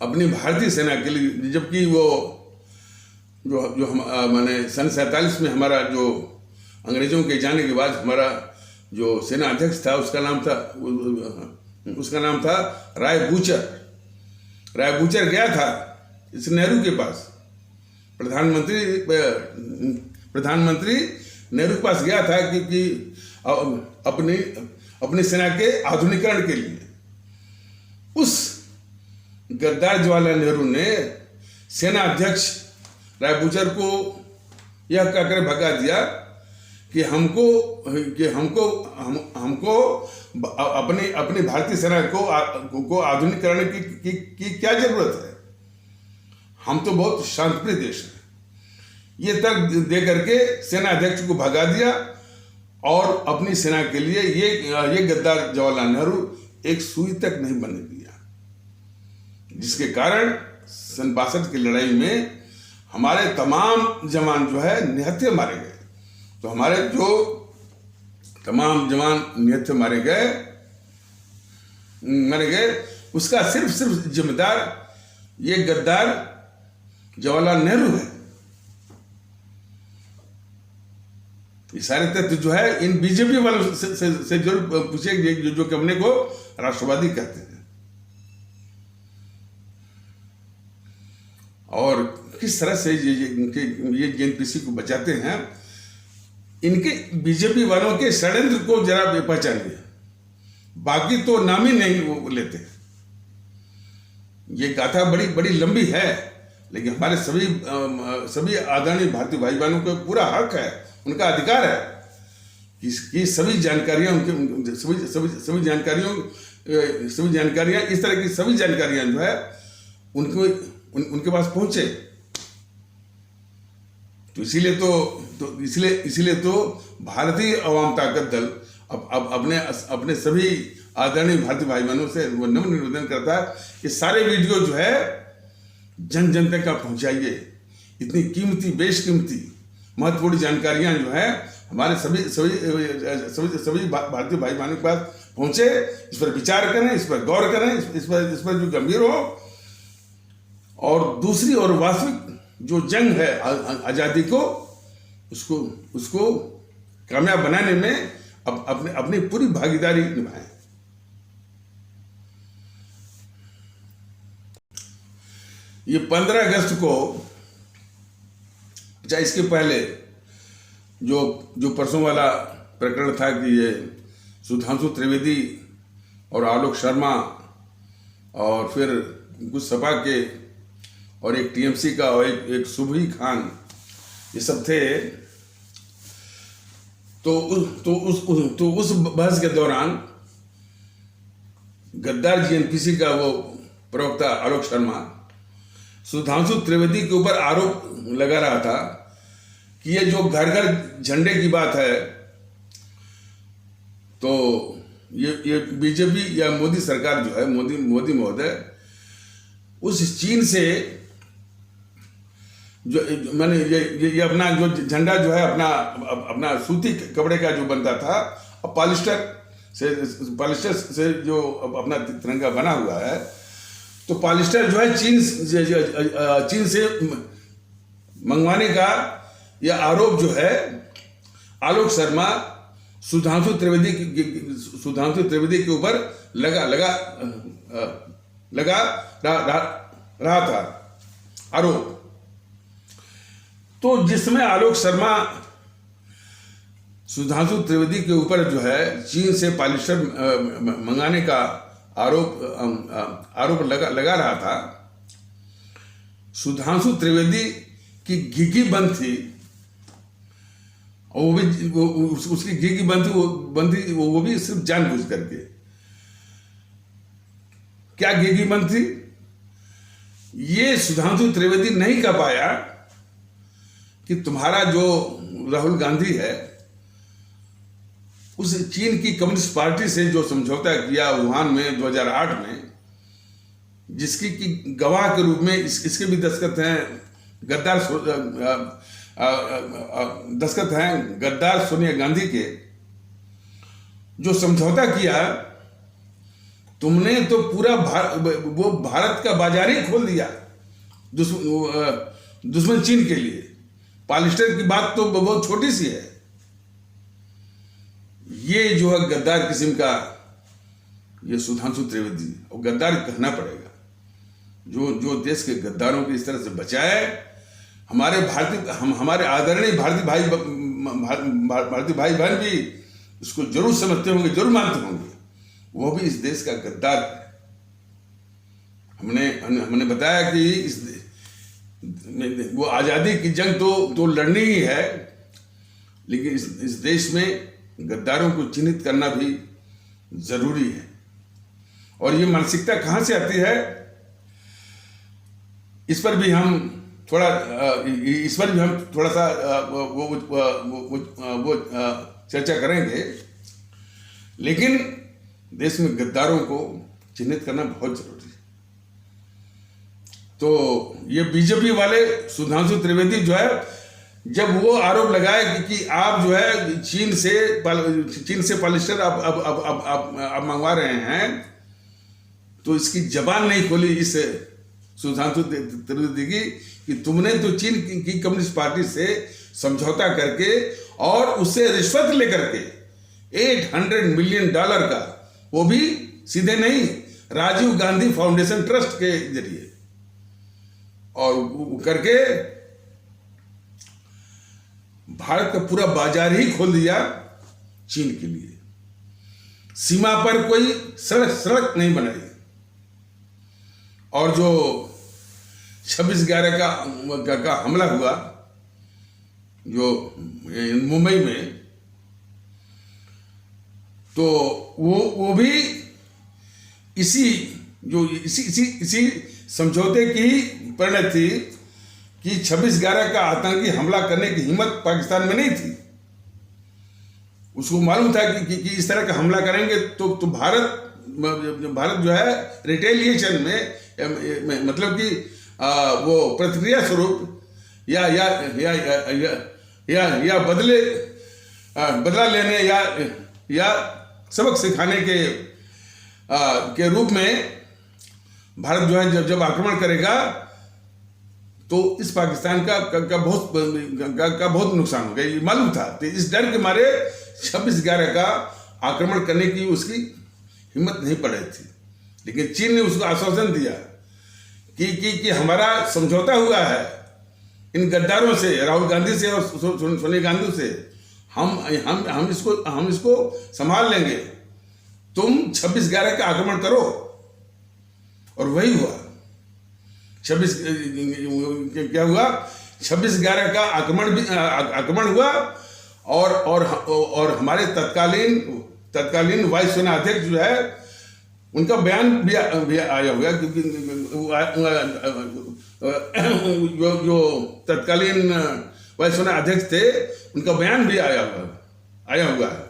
अपनी भारतीय सेना के लिए, जबकि वो जो माने सन 47 में हमारा जो अंग्रेजों के जाने के बाद हमारा जो सेना अध्यक्ष था उसका नाम था राय बूचर। राय बूचर गया था इस नेहरू के पास, प्रधानमंत्री नेहरू के पास गया था कि अपनी सेना के आधुनिकीकरण के लिए। उस गद्दार जवाहरलाल नेहरू ने सेना अध्यक्ष राय बूचर को यह कहकर भगा दिया कि हमको अपनी भारतीय सेना को आधुनिकीकरण की क्या जरूरत है, हम तो बहुत शांतिप्रिय देश है। ये तर्क दे करके सेना अध्यक्ष को भगा दिया और अपनी सेना के लिए ये गद्दार जवाहरलाल नेहरू एक सुई तक नहीं बनने दिया, जिसके कारण सन 62 की लड़ाई में हमारे तमाम जवान जो है निहत्थे मारे गए। तो हमारे जो तमाम जवान निहत्थे मारे गए उसका सिर्फ जिम्मेदार ये गद्दार जवाहरलाल नेहरू है। ये सारे तथ्य जो है इन बीजेपी वालों से जरूर पूछे जो कि अपने को राष्ट्रवादी कहते हैं। और किस तरह से ये जेएनपीसी को बचाते हैं, इनके बीजेपी वालों के षड्यंत्र को जरा पहचानिए, बाकी तो नाम ही नहीं वो लेते। ये गाथा बड़ी लंबी है, लेकिन हमारे सभी आदरणीय भारतीय भाई बहनों को पूरा हक है, उनका अधिकार है कि सभी जानकारियां सभी जानकारियां इस तरह की सभी जानकारियां जो है उनके पास पहुंचे। तो इसीलिए तो भारतीय अवाम ताकत दल अब अपने सभी आदरणीय भारतीय भाई बहनों से नम्र निवेदन करता है कि सारे वीडियो जो है जन तक पहुंचाइए। इतनी कीमती बेशकीमती महत्वपूर्ण जानकारियां जो है हमारे सभी भारतीय भाई बहनों के पास पहुंचे। इस पर विचार करें, इस पर गौर करें, इस पर जो गंभीर हो। और दूसरी और वास्तविक जो जंग है आजादी को उसको कामयाब बनाने में अपनी पूरी भागीदारी निभाएं। ये 15 अगस्त को, चाहे इसके पहले जो परसों वाला प्रकरण था कि ये सुधांशु त्रिवेदी और आलोक शर्मा और फिर कुछ सपा के और एक टीएमसी का और एक सुबही खान, ये सब थे। तो उस बहस के दौरान गद्दार जेएनपीसी का वो प्रवक्ता आलोक शर्मा सुधांशु त्रिवेदी के ऊपर आरोप लगा रहा था कि ये जो घर घर झंडे की बात है, तो ये बीजेपी या मोदी सरकार जो है, मोदी महोदय उस चीन से जो मैंने ये अपना जो झंडा जो है अपना सूती कपड़े का जो बनता था, अब पॉलिस्टर से जो अपना तिरंगा बना हुआ है, तो पॉलिस्टर जो है चीन से मंगवाने का यह आरोप जो है आलोक शर्मा सुधांशु त्रिवेदी के ऊपर लगा रहा था। आरोप, तो जिसमें आलोक शर्मा सुधांशु त्रिवेदी के ऊपर जो है चीन से पॉलिस्टर मंगाने का आरोप लगा रहा था। सुधांशु त्रिवेदी की घिघी बंद थी, और उसकी घिघी बंद थी वो भी सिर्फ जानबूझ करके। क्या घिघी बंद थी? ये सुधांशु त्रिवेदी नहीं कह पाया कि तुम्हारा जो राहुल गांधी है उस चीन की कम्युनिस्ट पार्टी से जो समझौता किया वुहान में 2008 में, जिसकी की गवाह के रूप में इसके भी दस्तखत हैं गद्दार सोनिया गांधी के, जो समझौता किया तुमने तो पूरा वो भारत का बाजार ही खोल दिया दुश्मन चीन के लिए। पॉलिस्टर की बात तो बहुत छोटी सी है, ये जो है गद्दार किस्म का ये सुधांशु त्रिवेदी, और गद्दार कहना पड़ेगा। जो देश के गद्दारों को इस तरह से बचाए, हमारे आदरणीय भारतीय भाई बहन भी इसको जरूर समझते होंगे, जरूर मानते होंगे, वो भी इस देश का गद्दार है। हमने बताया कि वो आज़ादी की जंग तो लड़नी ही है, लेकिन इस देश में गद्दारों को चिन्हित करना भी जरूरी है। और ये मानसिकता कहाँ से आती है, इस पर भी हम थोड़ा सा वो चर्चा करेंगे। लेकिन देश में गद्दारों को चिन्हित करना बहुत जरूरी है। तो ये बीजेपी वाले सुधांशु त्रिवेदी जो है, जब वो आरोप लगाए कि आप जो है चीन से पॉलिस्टर आप मंगवा रहे हैं, तो इसकी जबान नहीं खोली इस सुधांशु त्रिवेदी की कि तुमने तो चीन की कम्युनिस्ट पार्टी से समझौता करके और उससे रिश्वत लेकर के $800 मिलियन का, वो भी सीधे नहीं, राजीव गांधी फाउंडेशन ट्रस्ट के जरिए, और करके भारत का पूरा बाजार ही खोल दिया चीन के लिए। सीमा पर कोई सड़क नहीं बनाई, और जो 26/11 का हमला हुआ जो मुंबई में, तो वो भी इसी समझौते की ही परिणति थी कि 26/11 का आतंकी हमला करने की हिम्मत पाकिस्तान में नहीं थी। उसको मालूम था कि इस तरह का हमला करेंगे तो भारत जो है रिटेलिएशन में मतलब कि वो प्रतिक्रिया स्वरूप या बदला लेने या सबक सिखाने के रूप में भारत जो है जब आक्रमण करेगा तो इस पाकिस्तान का बहुत नुकसान होगा, ये मालूम था। तो इस डर के मारे 26/11 का आक्रमण करने की उसकी हिम्मत नहीं पड़ रही थी। लेकिन चीन ने उसको आश्वासन दिया कि हमारा समझौता हुआ है इन गद्दारों से, राहुल गांधी से और सोनिया गांधी से, हम इसको संभाल लेंगे, तुम 26/11 का आक्रमण करो। और वही हुआ। क्या हुआ? 26/11 का आक्रमण हुआ और हमारे तत्कालीन वायुसेना अध्यक्ष जो है उनका बयान भी आया हुआ, क्योंकि जो तत्कालीन वायुसेना अध्यक्ष थे उनका बयान भी आया हुआ है।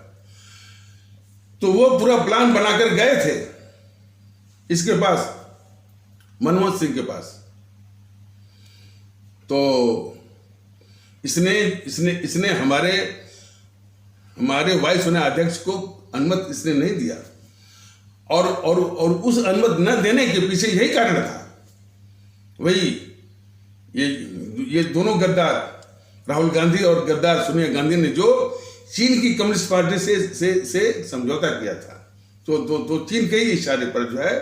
तो वो पूरा प्लान बनाकर गए थे इसके पास, मनमोहन सिंह के पास। तो इसने हमारे वायुसेना अध्यक्ष को अनुमति इसने नहीं दिया, और उस अनुमति न देने के पीछे यही कारण था। वही ये दोनों गद्दार, राहुल गांधी और गद्दार सोनिया गांधी ने जो चीन की कम्युनिस्ट पार्टी से समझौता किया था, तो चीन के ही इशारे पर जो है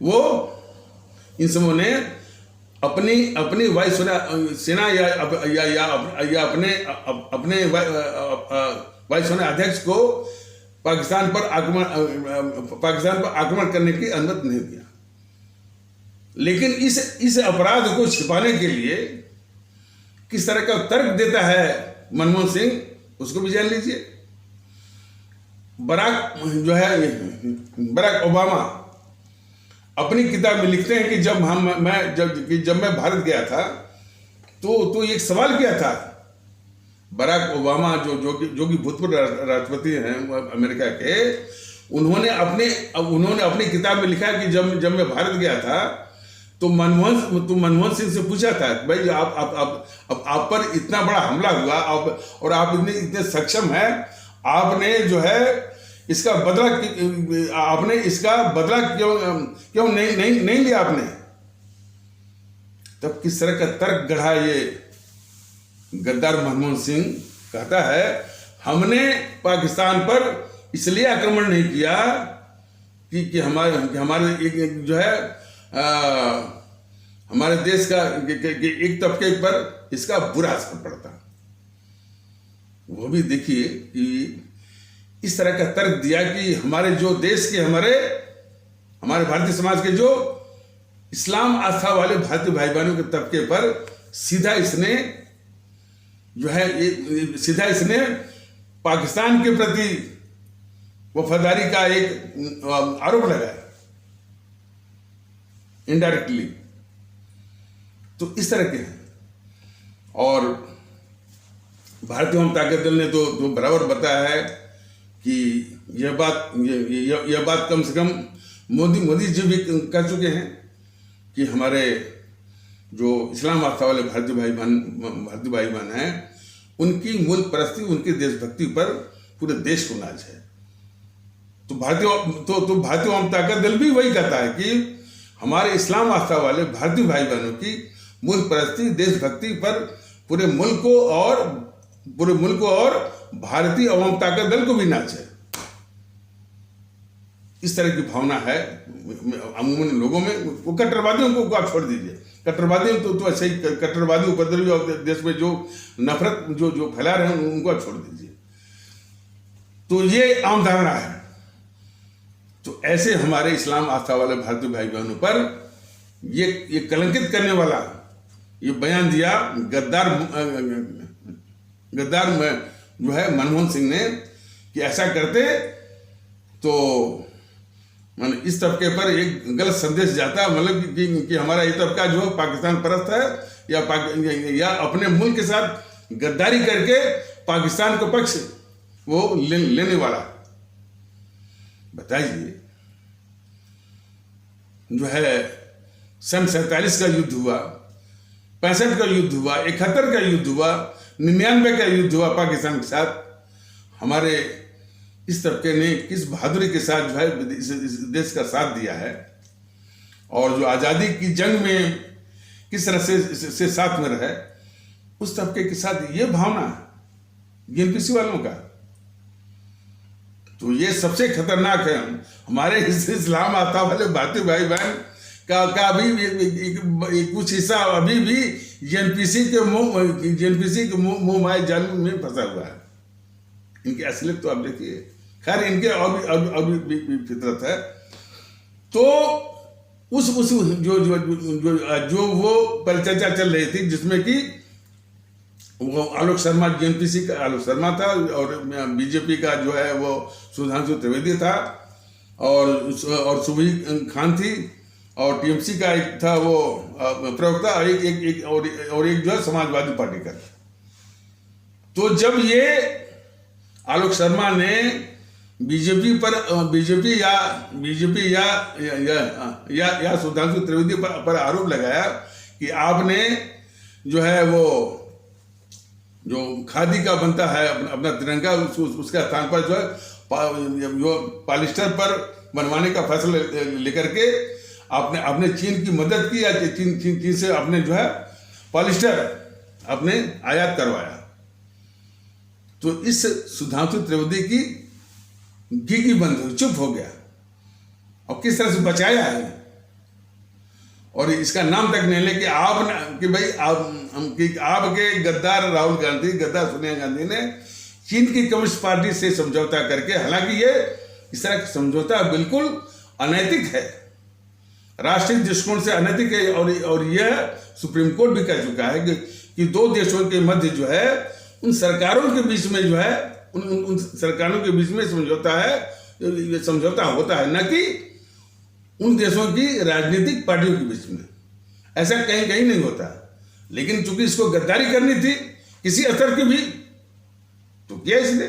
वो इन सबों ने अपनी अपनी सेना या अपने वायुसेना अध्यक्ष को पाकिस्तान पर आक्रमण करने की अनुमति नहीं दिया। लेकिन इस अपराध को छिपाने के लिए किस तरह का तर्क देता है मनमोहन सिंह, उसको भी जान लीजिए। बराक ओबामा अपनी किताब में लिखते हैं कि जब मैं भारत गया था तो एक सवाल किया था। बराक ओबामा जो कि भूतपूर्व राष्ट्रपति हैं अमेरिका के, उन्होंने अपनी किताब में लिखा कि जब मैं भारत गया था तो मनमोहन सिंह से पूछा था भाई आप पर इतना बड़ा हमला हुआ और आप इतने सक्षम हैं, आपने जो है इसका बदला क्यों नहीं लिया आपने। तब किस तरह का तर्क गढ़ा ये गद्दार मनमोहन सिंह। कहता है हमने पाकिस्तान पर इसलिए आक्रमण नहीं किया कि हमारे जो है हमारे देश का एक तबके पर इसका बुरा असर पड़ता। वो भी देखिए कि इस तरह का तर्क दिया कि हमारे जो देश के हमारे भारतीय समाज के जो इस्लाम आस्था वाले भारतीय भाई बहनों के तबके पर सीधा इसने पाकिस्तान के प्रति वफादारी का एक आरोप लगाया इनडायरेक्टली। तो इस तरह के हैं। और भारतीय जनता दल ने तो बराबर बताया है कि यह बात कम से कम मोदी जी भी कह चुके हैं कि हमारे जो इस्लाम आस्था वाले भारतीय भाई बहन हैं, उनकी मुल्क परस्ती, उनकी देशभक्ति पर पूरे देश को नाज है। तो भारतीय जनता दल भी वही कहता है कि हमारे इस्लाम आस्था वाले भारतीय भाई बहनों की मुल्क परस्ती, देशभक्ति पर पूरे मुल्क को और भारतीय अवाम ताकत दल को भी नाच है। इस तरह की भावना है अमूमन लोगों में। वो कट्टरवादियों को आप छोड़ दीजिए, कट्टरवादियों तो ऐसे ही कट्टरवादी उपद्रवी और देश में जो नफरत जो फैला रहे हैं उनको आप छोड़ दीजिए। तो ये आम धारणा है। तो ऐसे हमारे इस्लाम आस्था वाले भारतीय भाई बहनों पर ये कलंकित करने वाला ये बयान दिया गद्दार जो है मनमोहन सिंह ने कि ऐसा करते तो इस तबके पर एक गलत संदेश जाता, मतलब कि हमारा ये तबका जो पाकिस्तान परस्त है या अपने मुल्क के साथ गद्दारी करके पाकिस्तान का पक्ष वो लेने वाला। बताइए, जो है सन 47 का युद्ध हुआ, 65 का युद्ध हुआ, 71 का युद्ध हुआ, 99 का युद्ध हुआ पाकिस्तान के साथ, हमारे इस तबके ने किस बहादुरी के साथ जो है इस देश का साथ दिया है, और जो आज़ादी की जंग में किस तरह से साथ में रहे, उस तबके के साथ ये भावना जेएनपीसी वालों का। तो ये सबसे खतरनाक है। हमारे इस्लाम आस्था वाले भारतीय भाई बहन का भी कुछ हिस्सा अभी भी जेएनपीसी के मोह माया जाल में फंसा हुआ है। इनकी असलियत तो आप देखिए, खैर इनके अभी फितरत है। तो उस जो वो परिचर्चा चल रही थी जिसमें कि वो आलोक शर्मा, जेएनपीसी का आलोक शर्मा था, और बीजेपी का जो है वो सुधांशु त्रिवेदी था, और सुभी खान थी, और टीएमसी का एक था वो प्रवक्ता, और एक जो है समाजवादी पार्टी का। तो जब ये आलोक शर्मा ने बीजेपी या सुधांशु त्रिवेदी पर आरोप लगाया कि आपने जो है वो जो खादी का बनता है अपना तिरंगा, उसके स्थान पर जो है पॉलिस्टर पर बनवाने का फैसला लेकर के आपने चीन की मदद की, या चीन से आपने जो है पॉलिस्टर आपने आयात करवाया। तो इस सुधांशु त्रिवेदी की गीगी बंद हुई, चुप हो गया। और किस तरह से बचाया है, और इसका नाम तक नहीं ले कि कि भाई आपके गद्दार राहुल गांधी, गद्दार सोनिया गांधी ने चीन की कम्युनिस्ट पार्टी से समझौता करके, हालांकि ये इस तरह का समझौता बिल्कुल अनैतिक है, राष्ट्रीय दृष्टिकोण से अनैतिक है, और यह सुप्रीम कोर्ट भी कह चुका है कि दो देशों के मध्य जो है, उन सरकारों के बीच में जो है, उन सरकारों के बीच में समझौता है, समझौता होता है, न कि उन देशों की राजनीतिक पार्टियों के बीच में। ऐसा कहीं कहीं नहीं होता, लेकिन चूंकि इसको गद्दारी करनी थी किसी स्तर की भी, तो किया इसने।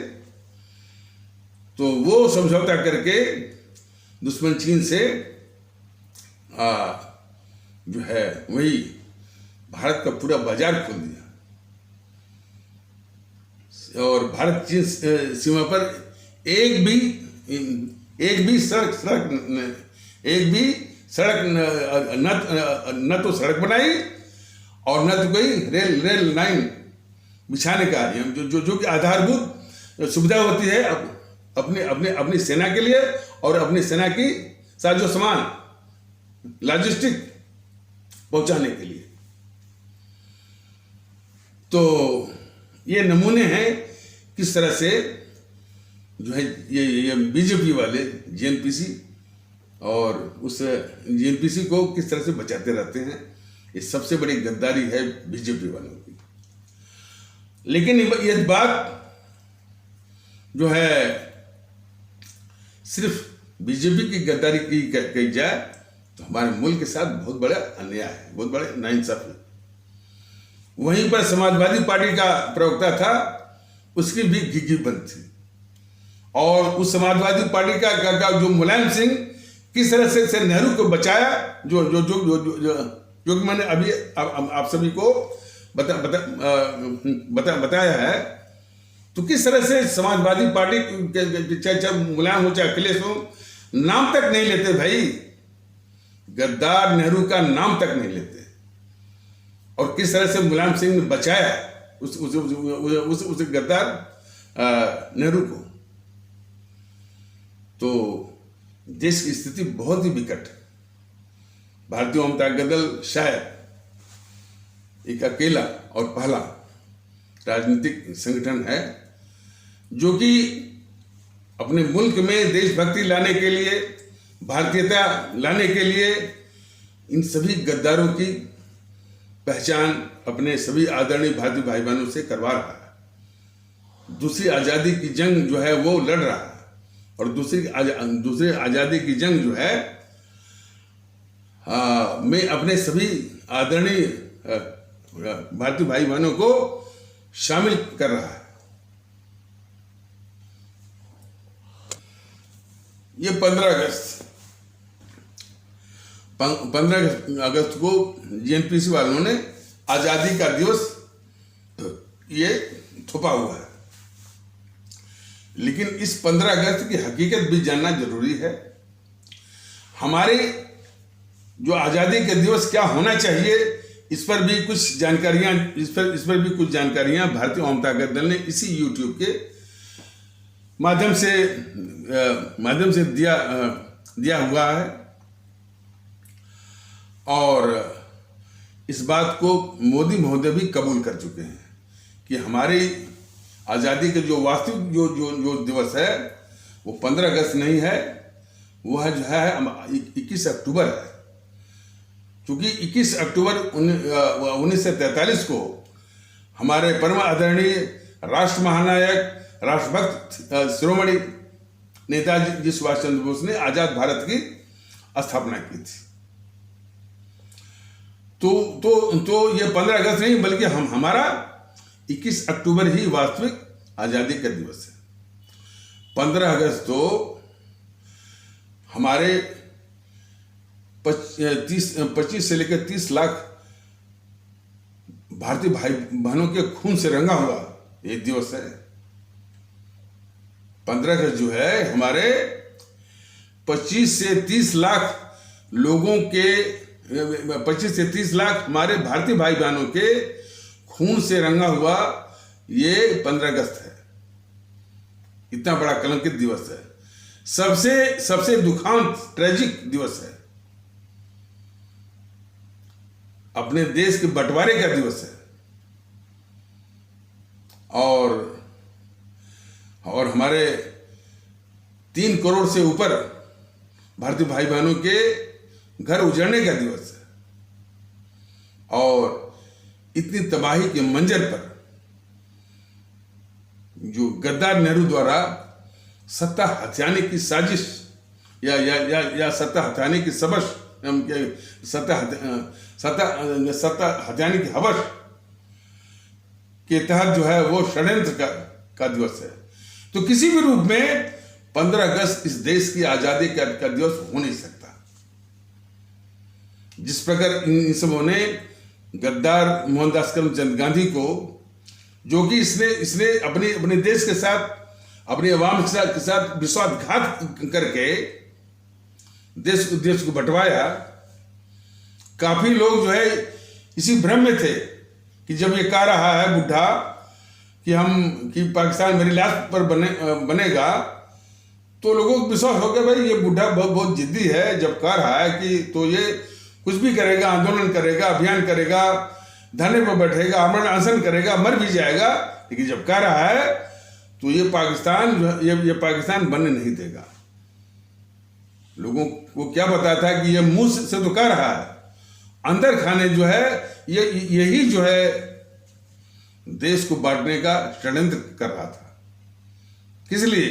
तो वो समझौता करके दुश्मन चीन से जो है वही भारत का पूरा बाजार खोल दिया, और भारत चीन सीमा पर एक भी सड़क न तो सड़क बनाई और न तो कोई रेल लाइन बिछाने का, जो कि आधारभूत सुविधा होती है अपनी सेना के लिए और अपनी सेना की साजो सामान लॉजिस्टिक पहुंचाने के लिए। तो ये नमूने हैं किस तरह से जो है ये बीजेपी वाले जेएनपीसी और उस जेएनपीसी को किस तरह से बचाते रहते हैं। ये सबसे बड़ी गद्दारी है बीजेपी वालों की। लेकिन ये बात जो है सिर्फ बीजेपी की गद्दारी की कही जाए तो हमारे मुल्क के साथ बहुत बड़ा अन्याय है, बहुत बड़ा नाइंसाफी है। वहीं पर समाजवादी पार्टी का प्रवक्ता था, उसकी भी घिघी बंद थी, और उस समाजवादी पार्टी का जो मुलायम सिंह किस तरह से नेहरू को बचाया, जो मैंने अभी आप सभी को बताया है। तो किस तरह से समाजवादी पार्टी चाहे मुलायम हो चाहे अखिलेश हो, नाम तक नहीं लेते भाई, गद्दार नेहरू का नाम तक नहीं लेते, और किस तरह से मुलायम सिंह ने बचाया उस गद्दार नेहरू को। तो देश की स्थिति बहुत ही विकट है। भारतीय जनता दल शायद एक अकेला और पहला राजनीतिक संगठन है जो कि अपने मुल्क में देशभक्ति लाने के लिए, भारतीयता लाने के लिए इन सभी गद्दारों की पहचान अपने सभी आदरणीय भारतीय भाई बहनों से करवा रहा है। दूसरी आज़ादी की जंग जो है वो लड़ रहा है, और दूसरी आज़ादी की जंग जो है में अपने सभी आदरणीय भारतीय भाई बहनों को शामिल कर रहा है। ये 15 अगस्त को जेएनपीसी वालों ने आज़ादी का दिवस ये थोपा हुआ है, लेकिन इस 15 अगस्त की हकीकत भी जानना जरूरी है। हमारे जो आज़ादी के दिवस क्या होना चाहिए, इस पर भी कुछ जानकारियां भारतीय जनता दल ने इसी यूट्यूब के माध्यम से दिया हुआ है, और इस बात को मोदी महोदय भी कबूल कर चुके हैं कि हमारी आज़ादी के जो वास्तविक जो दिवस है वो 15 अगस्त नहीं है, वह जो है 21 अक्टूबर है। क्योंकि 21 अक्टूबर 1943 को हमारे परम आदरणीय राष्ट्र महानायक, राष्ट्रभक्त शिरोमणि नेताजी सुभाष चंद्र बोस ने आजाद भारत की स्थापना की थी। तो ये 15 अगस्त नहीं बल्कि हमारा 21 अक्टूबर ही वास्तविक आजादी का दिवस है। 15 अगस्त तो हमारे 25 से लेकर 30 लाख भारतीय भाई बहनों के खून से रंगा हुआ एक दिवस है। 15 अगस्त जो है हमारे 25 से 30 लाख लोगों के 25 से 30 लाख हमारे भारतीय भाई बहनों के खून से रंगा हुआ ये 15 अगस्त है। इतना बड़ा कलंकित दिवस है, सबसे दुखांत ट्रेजिक दिवस है। अपने देश के बंटवारे का दिवस है। और हमारे 3 करोड़ से ऊपर भारतीय भाई बहनों के घर उजड़ने का दिवस है। और इतनी तबाही के मंजर पर जो गद्दार नेहरू द्वारा सत्ता हथियाने की साजिश या सत्ता हथियाने की सबश, सत्ता हथियाने की हवस के तहत जो है वो षड्यंत्र का दिवस है। तो किसी भी रूप में 15 अगस्त इस देश की आजादी का दिवस हो नहीं सकता। जिस प्रकार इन सबों ने गद्दार मोहनदास करमचंद गांधी को, जो कि इसने अपने देश के साथ, अपनी अवाम के साथ विश्वासघात करके देश को बंटवाया। काफी लोग जो है इसी भ्रम में थे कि जब ये कह रहा है बुढ़ा कि पाकिस्तान मेरी लाश पर बनेगा, तो लोगों को विश्वास हो गया भाई ये बुढ़ा बहुत जिद्दी है। जब कह रहा है कि तो ये कुछ भी करेगा, आंदोलन करेगा, अभियान करेगा, धरने पर बैठेगा, आमरण अनशन करेगा, मर भी जाएगा, लेकिन जब कह रहा है तो ये पाकिस्तान बनने नहीं देगा। लोगों को क्या पता था कि ये मुंह से तो कह रहा है, अंदर खाने जो है यही जो है देश को बांटने का षड्यंत्र कर रहा था। किस लिए?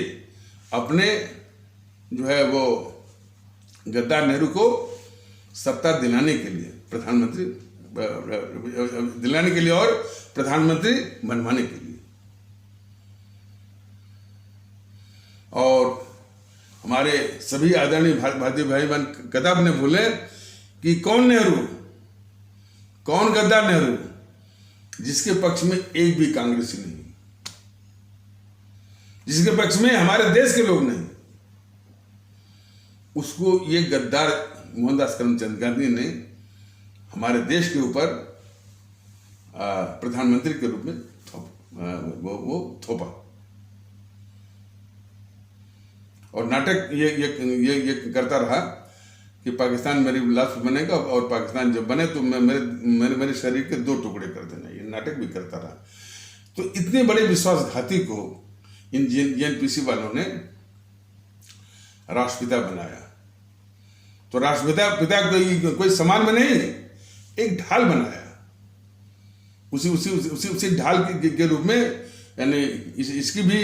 अपने जो है वो गद्दार नेहरू को सत्ता दिलाने के लिए, प्रधानमंत्री दिलाने के लिए और प्रधानमंत्री बनवाने के लिए। और हमारे सभी आदरणीय भारतीय भाई बहन कदाप ने भूले कि कौन नेहरू, कौन गद्दार नेहरू, जिसके पक्ष में एक भी कांग्रेसी नहीं, जिसके पक्ष में हमारे देश के लोग नहीं, उसको ये गद्दार मोहनदास करमचंद गांधी ने हमारे देश के ऊपर प्रधानमंत्री के रूप में थोपा। और नाटक ये करता रहा कि पाकिस्तान मेरी लाश बनेगा और पाकिस्तान जब बने तो मेरे शरीर के 2 टुकड़े कर देना, ये नाटक भी करता रहा। तो इतने बड़े विश्वासघाती को इन जेएनपीसी वालों ने राष्ट्रपिता बनाया। तो राष्ट्रपिता कोई सम्मान में नहीं, एक ढाल बनाया। उसी ढाल के रूप में, यानी इसकी भी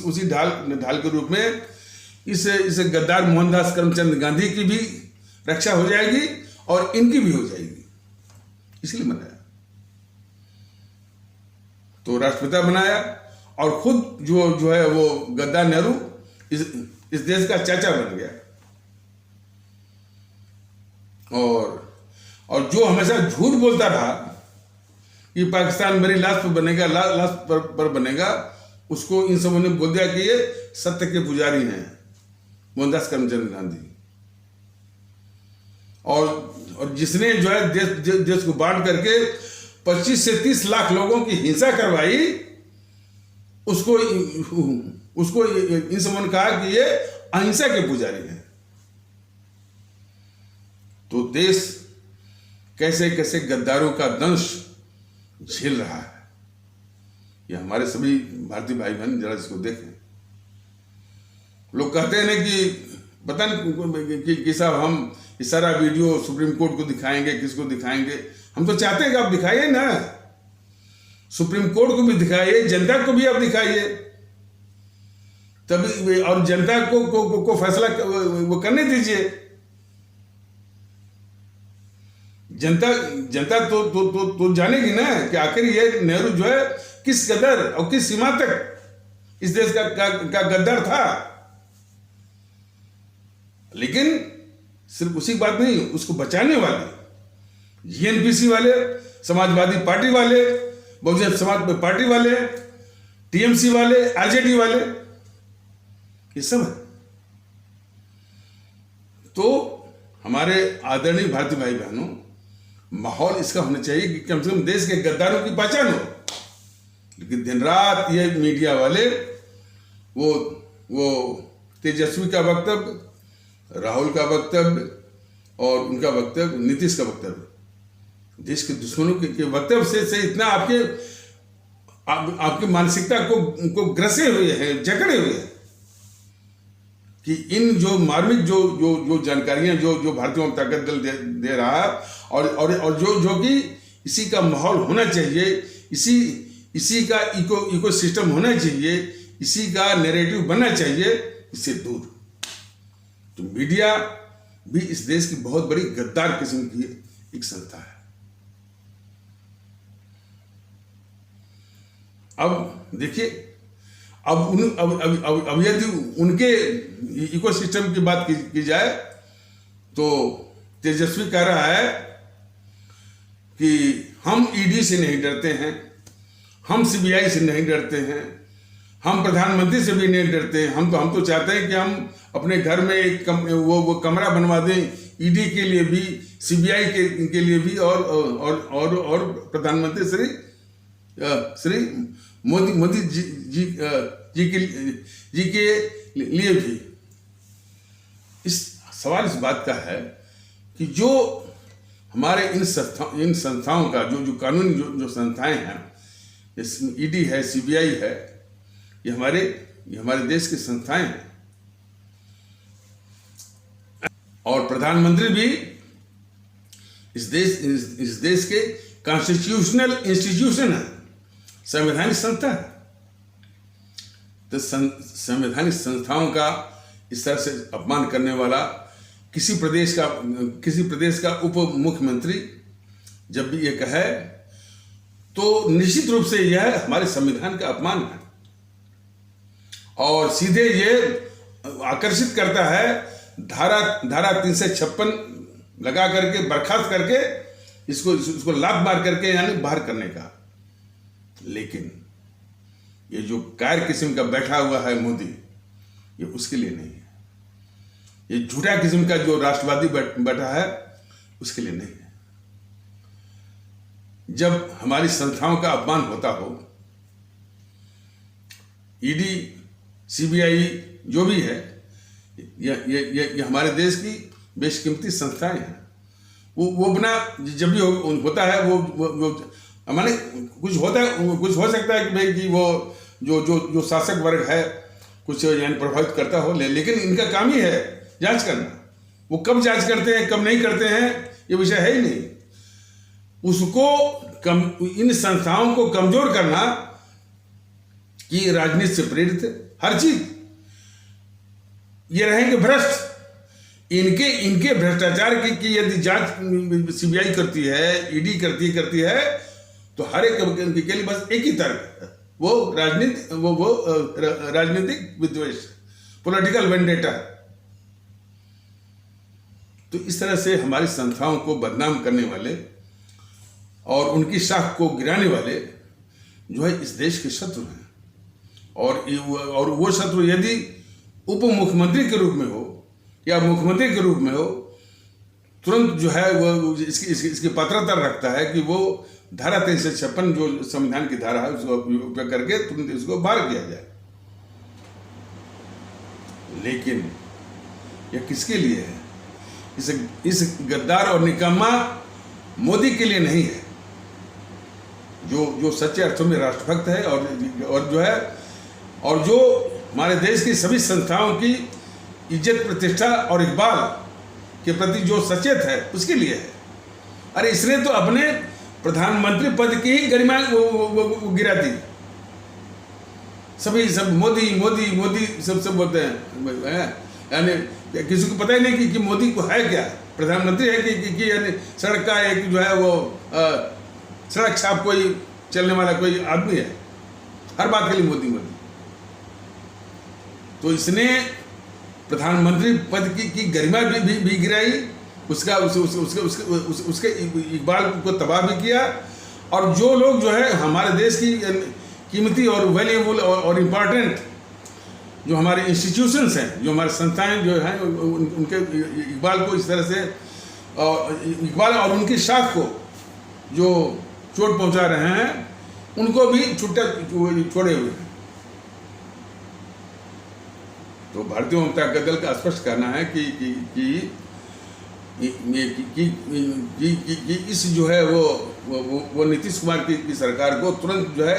उसी ढाल के रूप में इस गद्दार मोहनदास करमचंद गांधी की भी रक्षा हो जाएगी और इनकी भी हो जाएगी, इसलिए बनाया। तो राष्ट्रपिता बनाया और खुद जो है वो गद्दार नेहरू इस देश का चाचा बन गया। और जो हमेशा झूठ बोलता रहा कि पाकिस्तान मेरी लाश पर बनेगा, लाश पर बनेगा, उसको इन सबों ने बोल दिया कि ये सत्य के पुजारी हैं, मोहनदास करमचंद गांधी। और जिसने जो है देश को बांट करके 25 से 30 लाख लोगों की हिंसा करवाई, उसको इन सबों ने कहा कि ये अहिंसा के पुजारी हैं। तो देश कैसे कैसे गद्दारों का दंश झेल रहा है, ये हमारे सभी भारतीय भाई बहन जरा इसको देखें। लोग कहते हैं ना कि पता नहीं कि साहब हम इस सारा वीडियो सुप्रीम कोर्ट को दिखाएंगे, किसको दिखाएंगे। हम तो चाहते हैं कि आप दिखाइए ना, सुप्रीम कोर्ट को भी दिखाइए, जनता को भी आप दिखाइए, तभी और जनता को फैसला वो करने दीजिए। जनता तो जानेगी ना कि आखिर ये नेहरू जो है किस कदर और किस सीमा तक इस देश का गद्दार था। लेकिन सिर्फ उसी बात नहीं, उसको बचाने वाले जेएनपीसी वाले, समाजवादी पार्टी वाले, बहुजन समाज पार्टी वाले, टीएमसी वाले, आरजेडी वाले, ये सब है। तो हमारे आदरणीय भारतीय भाई बहनों, माहौल इसका होना चाहिए कि कम से कम देश के गद्दारों की पहचान हो। लेकिन दिन रात ये मीडिया वाले वो तेजस्वी का वक्तव्य, राहुल का वक्तव्य और उनका वक्तव्य, नीतीश का वक्तव्य, देश के दुश्मनों के वक्तव्य से इतना आपकी मानसिकता को ग्रसे हुए हैं, जकड़े हुए हैं कि इन जो मार्मिक जो जानकारियां जो भारतीय जनता दल दे रहा है और जो कि इसी का माहौल होना चाहिए, इसी का इको सिस्टम होना चाहिए, इसी का नैरेटिव बनना चाहिए, इससे दूर। तो मीडिया भी इस देश की बहुत बड़ी गद्दार किस्म की एक संस्था है। अब देखिए, अब यदि उनके इकोसिस्टम की बात की जाए तो तेजस्वी कह रहा है कि हम ईडी से नहीं डरते हैं, हम सीबीआई से नहीं डरते हैं, हम प्रधानमंत्री से भी नहीं डरते हैं। हम तो चाहते हैं कि हम अपने घर में एक वो कमरा बनवा दें, ईडी के लिए भी, सीबीआई के लिए भी और प्रधानमंत्री श्री मोदी जी के लिए भी। सवाल इस बात का है कि जो हमारे इन संस्थाओं का जो कानूनी जो संस्थाएं हैं, जैसे ईडी है, सीबीआई है, ये हमारे देश की संस्थाएं हैं। और प्रधानमंत्री भी इस देश के कॉन्स्टिट्यूशनल इंस्टीट्यूशन है, संवैधानिक संस्था है। तो संवैधानिक संस्थाओं का इस तरह से अपमान करने वाला किसी प्रदेश का उप मुख्यमंत्री जब भी ये कहे तो निश्चित रूप से यह हमारे संविधान का अपमान है और सीधे ये आकर्षित करता है धारा 356 लगा करके, बर्खास्त करके, इसको लात मार करके यानी बाहर करने का। लेकिन ये जो कायर किस्म का बैठा हुआ है मोदी, ये उसके लिए नहीं है। ये झूठा किस्म का जो राष्ट्रवादी बैठा है, उसके लिए नहीं है। जब हमारी संस्थाओं का अपमान होता हो, ईडी, सीबीआई जो भी है, ये हमारे देश की बेशकीमती संस्थाएं हैं। वो बना जब भी होता है वो माने कुछ होता है, कुछ हो सकता है कि भाई कि वो जो शासक वर्ग है कुछ यानी प्रभावित करता हो, लेकिन इनका काम ही है जांच करना। वो कब जांच करते हैं, कब नहीं करते हैं, ये विषय है ही नहीं। इन संस्थाओं को कमजोर करना कि राजनीति से प्रेरित हर चीज, ये रहेंगे भ्रष्ट। इनके भ्रष्टाचार की यदि जांच सीबीआई करती है, ईडी करती है, तो हर एक के लिए बस एक ही तर्क, वो राजनीतिक विद्वेष, पॉलिटिकल वेंडेटा। तो इस तरह से हमारी संस्थाओं को बदनाम करने वाले और उनकी शाख को गिराने वाले जो है इस देश के शत्रु हैं। और वो शत्रु यदि उप मुख्यमंत्री के रूप में हो या मुख्यमंत्री के रूप में हो, तुरंत जो है वो इसकी पात्रता रखता है कि वो धारा 356 जो संविधान की धारा है उसको उपयोग करके तुरंत इसको बाहर किया जाए। लेकिन यह किसके लिए है? इस गद्दार और निकम्मा मोदी के लिए नहीं है, जो सच्चे अर्थों में राष्ट्रभक्त है और जो हमारे देश की सभी संस्थाओं की इज्जत, प्रतिष्ठा और इकबाल के प्रति जो सचेत है, उसके लिए है। अरे इसने तो अपने प्रधानमंत्री पद की ही गरिमा वो गिरा दी। सब मोदी सब बोलते हैं, यानी किसी को पता ही नहीं कि मोदी को है क्या, प्रधानमंत्री है कि यानी सड़क का एक जो है वो सड़क छाप कोई चलने वाला कोई आदमी है, हर बात के लिए मोदी। तो इसने प्रधानमंत्री पद की गरिमा भी गिराई, उसके इकबाल को तबाह भी किया। और जो लोग जो है हमारे देश की कीमती और वैल्यूएबल और इम्पॉर्टेंट जो हमारे इंस्टीट्यूशंस हैं, जो हमारे संस्थाएं जो हैं, उनके इकबाल को इस तरह से इकबाल और उनकी शाख को जो चोट पहुंचा रहे हैं, उनको भी छुट्टा छोड़े हुए हैं। तो भारतीय जनता दल का स्पष्ट कहना है कि कि इस जो है वो नीतीश कुमार की सरकार को तुरंत जो है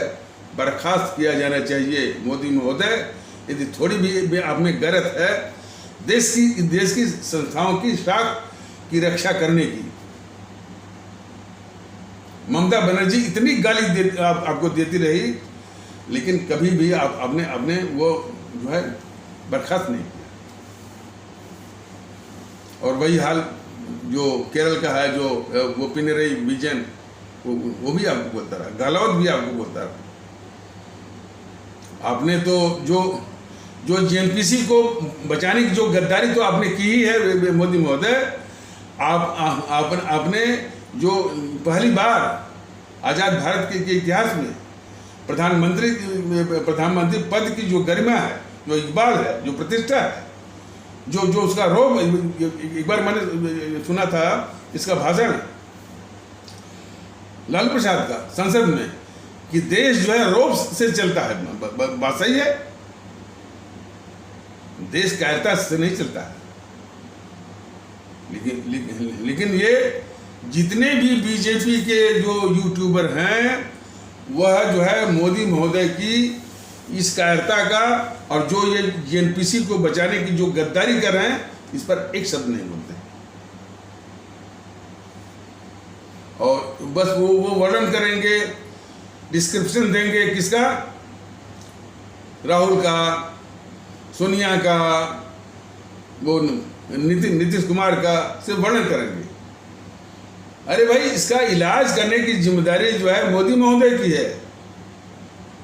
बर्खास्त किया जाना चाहिए। मोदी महोदय, यदि थोड़ी भी आप में गैरत है देश की संस्थाओं की शाख की रक्षा करने की। ममता बनर्जी इतनी गाली आपको देती रही, लेकिन कभी भी आपने वो जो है बर्खास्त नहीं किया। और वही हाल जो केरल का है, जो वो पिनरई विजयन, वो भी आपको बोलता रहा, गहलोत भी आपको बोलता रहा। आपने तो जो जेएनपीसी को बचाने की जो गद्दारी तो आपने की ही है मोदी महोदय। आपने जो पहली बार आज़ाद भारत के इतिहास में प्रधानमंत्री पद की जो गरिमा है, जो इकबाल है, जो प्रतिष्ठा है, जो उसका रोब, एक बार मैंने सुना था इसका भाषण लालू प्रसाद का संसद में कि देश जो है रोब से चलता है। बात सही है, देश कायरता से नहीं चलता है। लेकिन ये जितने भी बीजेपी के जो यूट्यूबर हैं, वह जो है मोदी महोदय की इस कायरता का और जो ये जेएनपीसी को बचाने की जो गद्दारी कर रहे हैं, इस पर एक शब्द नहीं बोलते। और बस वो वर्णन करेंगे, डिस्क्रिप्शन देंगे किसका, राहुल का, सोनिया का, वो नीतीश कुमार का, सिर्फ वर्णन करेंगे। अरे भाई, इसका इलाज करने की जिम्मेदारी जो है मोदी महोदय की है।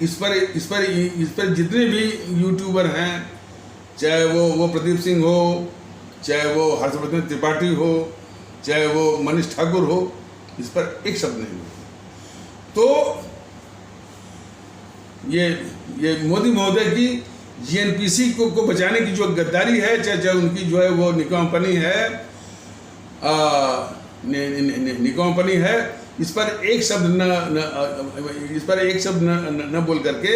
इस पर जितने भी यूट्यूबर हैं, चाहे वो प्रदीप सिंह हो, चाहे वो हर्षवर्धन त्रिपाठी हो, चाहे वो मनीष ठाकुर हो, इस पर एक शब्द नहीं बोलते। तो ये मोदी महोदय की जेएनपीसी को बचाने की जो गद्दारी है, चाहे उनकी जो है वो निकम्मपनी है, इस पर एक शब्द न बोल करके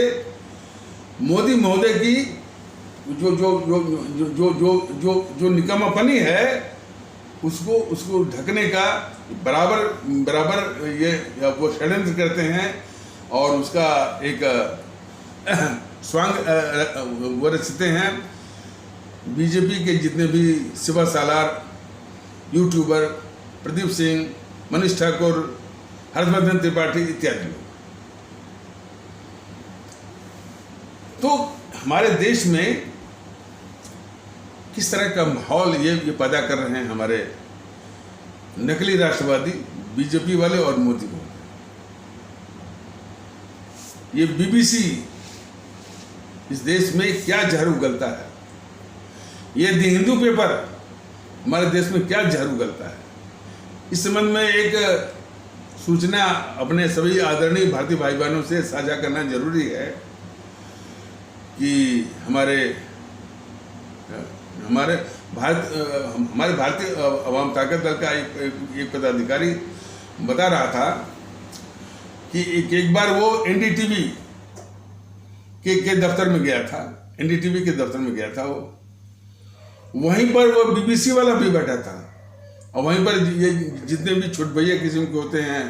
मोदी महोदय की जो निकम्मपनी है उसको ढकने का बराबर ये वो षड्यंत्र करते हैं और उसका एक स्वांग वो रचते हैं। बीजेपी के जितने भी शिवा सालार, यूट्यूबर, प्रदीप सिंह, मनीष ठाकुर, हर्षवर्धन त्रिपाठी इत्यादि लोग। तो हमारे देश में किस तरह का माहौल ये पैदा कर रहे हैं हमारे नकली राष्ट्रवादी बीजेपी वाले और मोदी को। ये बीबीसी इस देश में क्या जहर उगलता है, ये द हिंदू पेपर हमारे देश में क्या जहर उगलता है, इस संबंध में एक सूचना अपने सभी आदरणीय भारतीय भाई बहनों से साझा करना जरूरी है कि हमारे भारतीय अवाम ताकत दल का एक पदाधिकारी बता रहा था कि एक बार वो एनडीटीवी के दफ्तर में गया था, एनडीटीवी के दफ्तर में गया था वो, वहीं पर वो बीबीसी वाला भी बैठा था और वहीं पर ये जितने भी छोट भैया किस्म के होते हैं,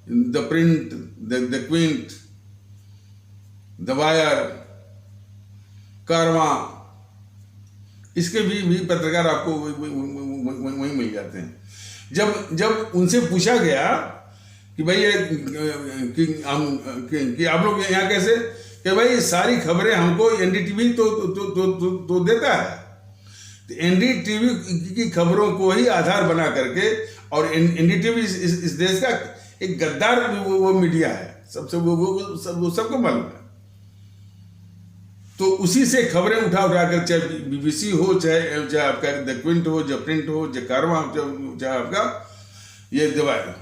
the print, the Quint, the wire, कारवां, इसके भी पत्रकार आपको वहीं मिल जाते हैं। जब उनसे पूछा गया कि भाई कि आप लोग यहाँ कैसे, कि भाई सारी खबरें हमको एनडीटीवी तो देता है, तो एनडीटीवी की खबरों को ही आधार बना करके, और एनडीटीवी इस देश का एक गद्दार वो मीडिया है, सबसे वो सबको मालूम है। तो उसी से खबरें उठा कर, चाहे बीबीसी हो, चाहे आपका द क्विंट हो, चाहे प्रिंट हो, चाहे कारवां, चाहे आपका ये दवाई,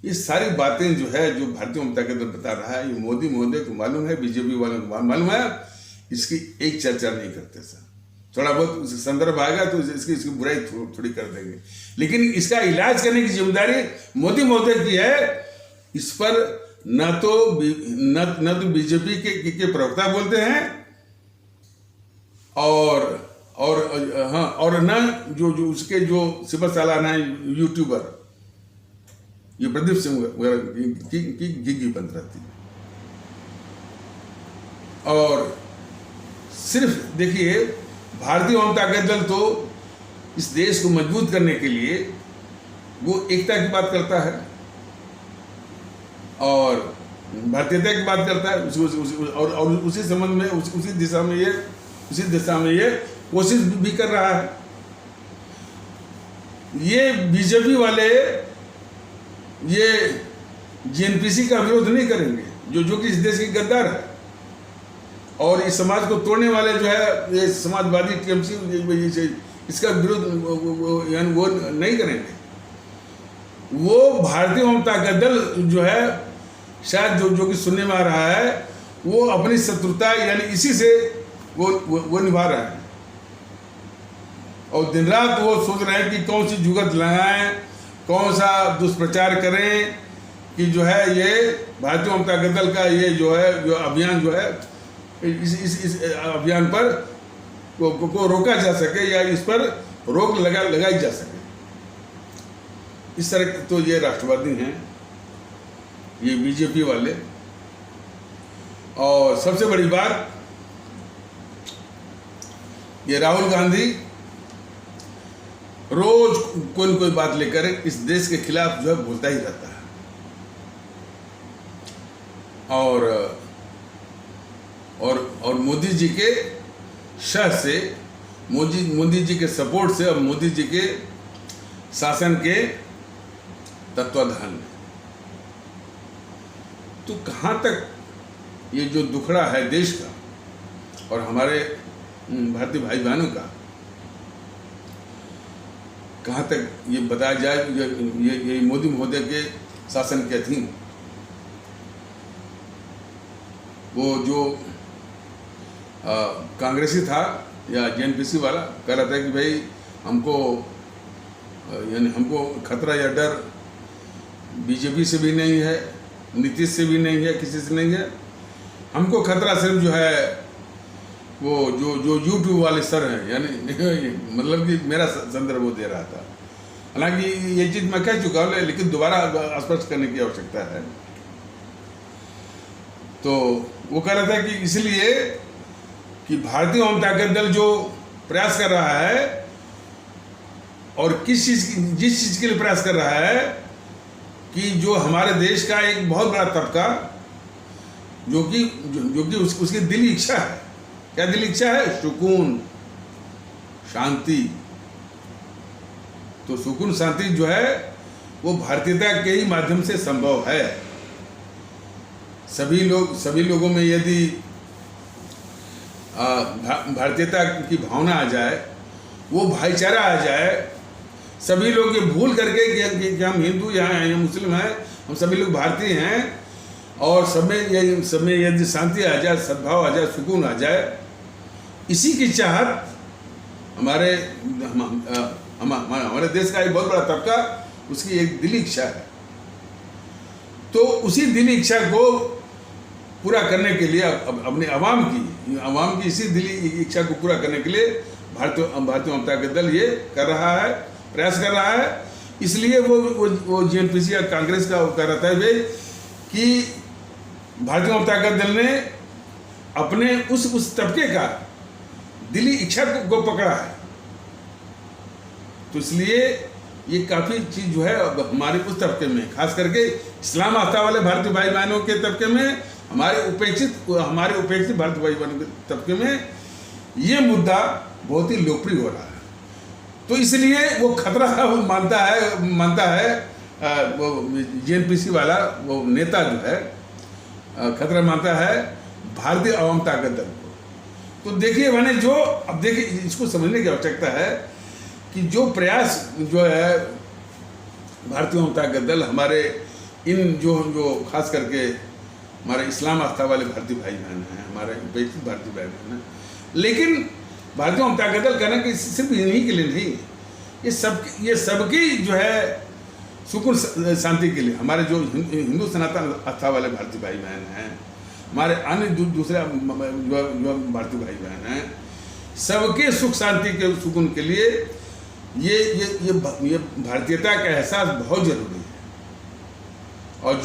ये सारी बातें जो है जो भारतीय जनता के दल बता रहा है, ये मोदी महोदय को मालूम है, बीजेपी वालों को मालूम है। इसकी एक चर्चा नहीं करते सर, थोड़ा बहुत संदर्भ आएगा तो इसकी बुराई थोड़ी कर देंगे, लेकिन इसका इलाज करने की जिम्मेदारी मोदी महोदय की है। इस पर न तो बीजेपी के प्रवक्ता बोलते हैं और हाँ, और ना जो जो उसके जो सिपह सालाना है यूट्यूबर, ये प्रदीप सिंह वगैरह की गिगी बंद रहती है। और सिर्फ देखिए, भारतीय जनता दल तो इस देश को मजबूत करने के लिए वो एकता की बात करता है और भारतीयता की बात करता है, और उसी संबंध में उसी दिशा में ये कोशिश भी कर रहा है। ये बीजेपी वाले ये जेएनपीसी का विरोध नहीं करेंगे, जो कि इस देश की गद्दार है, और इस समाज को तोड़ने वाले जो है ये समाजवादी टीएमसी, इसका विरोध यानी वो नहीं करेंगे। वो भारतीय जनता दल जो है शायद जो कि सुनने में आ रहा है, वो अपनी शत्रुता यानी इसी से वो निभा रहा है, और दिन रात वो सोच रहे हैं कि कौन सी जुगत लगाएं, कौन सा दुष्प्रचार करें कि जो है ये भारतीय जनता दल का ये जो है जो अभियान जो है इस अभियान पर को रोका जा सके या इस पर रोक लगाई जा सके। इस तरह तो ये राष्ट्रवादी हैं, ये बीजेपी वाले। और सबसे बड़ी बात, ये राहुल गांधी रोज कोई न कोई बात लेकर इस देश के खिलाफ जो है बोलता ही रहता है, और मोदी जी के शह से, मोदी जी के सपोर्ट से और मोदी जी के शासन के तत्वाधान में, तो कहाँ तक ये जो दुखड़ा है देश का और हमारे भारतीय भाई बहनों का, कहाँ तक ये बताया जाए ये मोदी महोदय के शासन के अधीन वो जो कांग्रेसी था या जेएनपीसी वाला कह रहा था कि भाई हमको यानी हमको खतरा या डर बीजेपी से भी नहीं है, नीतीश से भी नहीं है, किसी से नहीं है, हमको खतरा सिर्फ जो है वो जो यूट्यूब वाले सर हैं, यानी मतलब कि मेरा संदर्भ वो दे रहा था। हालांकि ये चीज़ मैं कह चुका हूँ, लेकिन दोबारा स्पष्ट करने की आवश्यकता है। तो वो कह रहा था कि इसलिए कि भारतीय जनता दल जो प्रयास कर रहा है और जिस चीज़ के लिए प्रयास कर रहा है कि जो हमारे देश का एक बहुत बड़ा तबका जो कि उसकी दिली इच्छा है, क्या दिली इच्छा है? सुकून, शांति। तो सुकून शांति जो है वो भारतीयता के ही माध्यम से संभव है। सभी लोगों में यदि भारतीयता की भावना आ जाए, वो भाईचारा आ जाए, सभी लोग ये भूल करके कि हम हिंदू हैं या मुस्लिम हैं, हम सभी लोग भारतीय हैं, और सब में यदि शांति आ जाए, सद्भाव आ जाए, सुकून आ जाए, इसी की चाहत हमारे देश का एक बहुत बड़ा तबका, उसकी एक दिली इच्छा है। तो उसी दिली इच्छा को पूरा करने के लिए अपने आवाम की इसी दिली इच्छा को पूरा करने के लिए भारतीय जनता दल ये कर रहा है, प्रयास कर रहा है। इसलिए वो जेएनपीसी या कांग्रेस का कह रहा था कि भारतीय जनता दल ने अपने उस तबके का दिली इच्छा को पकड़ा है। तो इसलिए ये काफ़ी चीज़ जो है हमारे उस तबके में, खास करके इस्लाम आस्था वाले भारतीय भाई बहनों के तबके में, हमारे उपेक्षित भारतीय भाई बहनों के तबके में ये मुद्दा बहुत ही लोकप्रिय हो रहा है। तो इसलिए वो खतरा वो मानता है वो जेएनपीसी वाला वो नेता जो है खतरा मानता है भारतीय आवाम ताकत दल को। तो देखिए मैंने जो अब देखिए इसको समझने की आवश्यकता है कि जो प्रयास जो है भारतीय जनता दल हमारे इन जो खास करके हमारे इस्लाम आस्था वाले भारतीय भाई बहन हैं, हमारे उपेक्षित भारतीय भाई बहन हैं, लेकिन भारतीय जनता दल कहना कि सिर्फ इन्हीं के लिए नहीं, ये सबकी जो है सुकून शांति के लिए, हमारे जो हिंदू सनातन आस्था वाले भारतीय भाई बहन हैं, हमारे अन्य दूसरे जो भारतीय भाई बहन हैं, सबके सुख शांति के सुकून के लिए ये भारतीयता का एहसास बहुत जरूरी है। और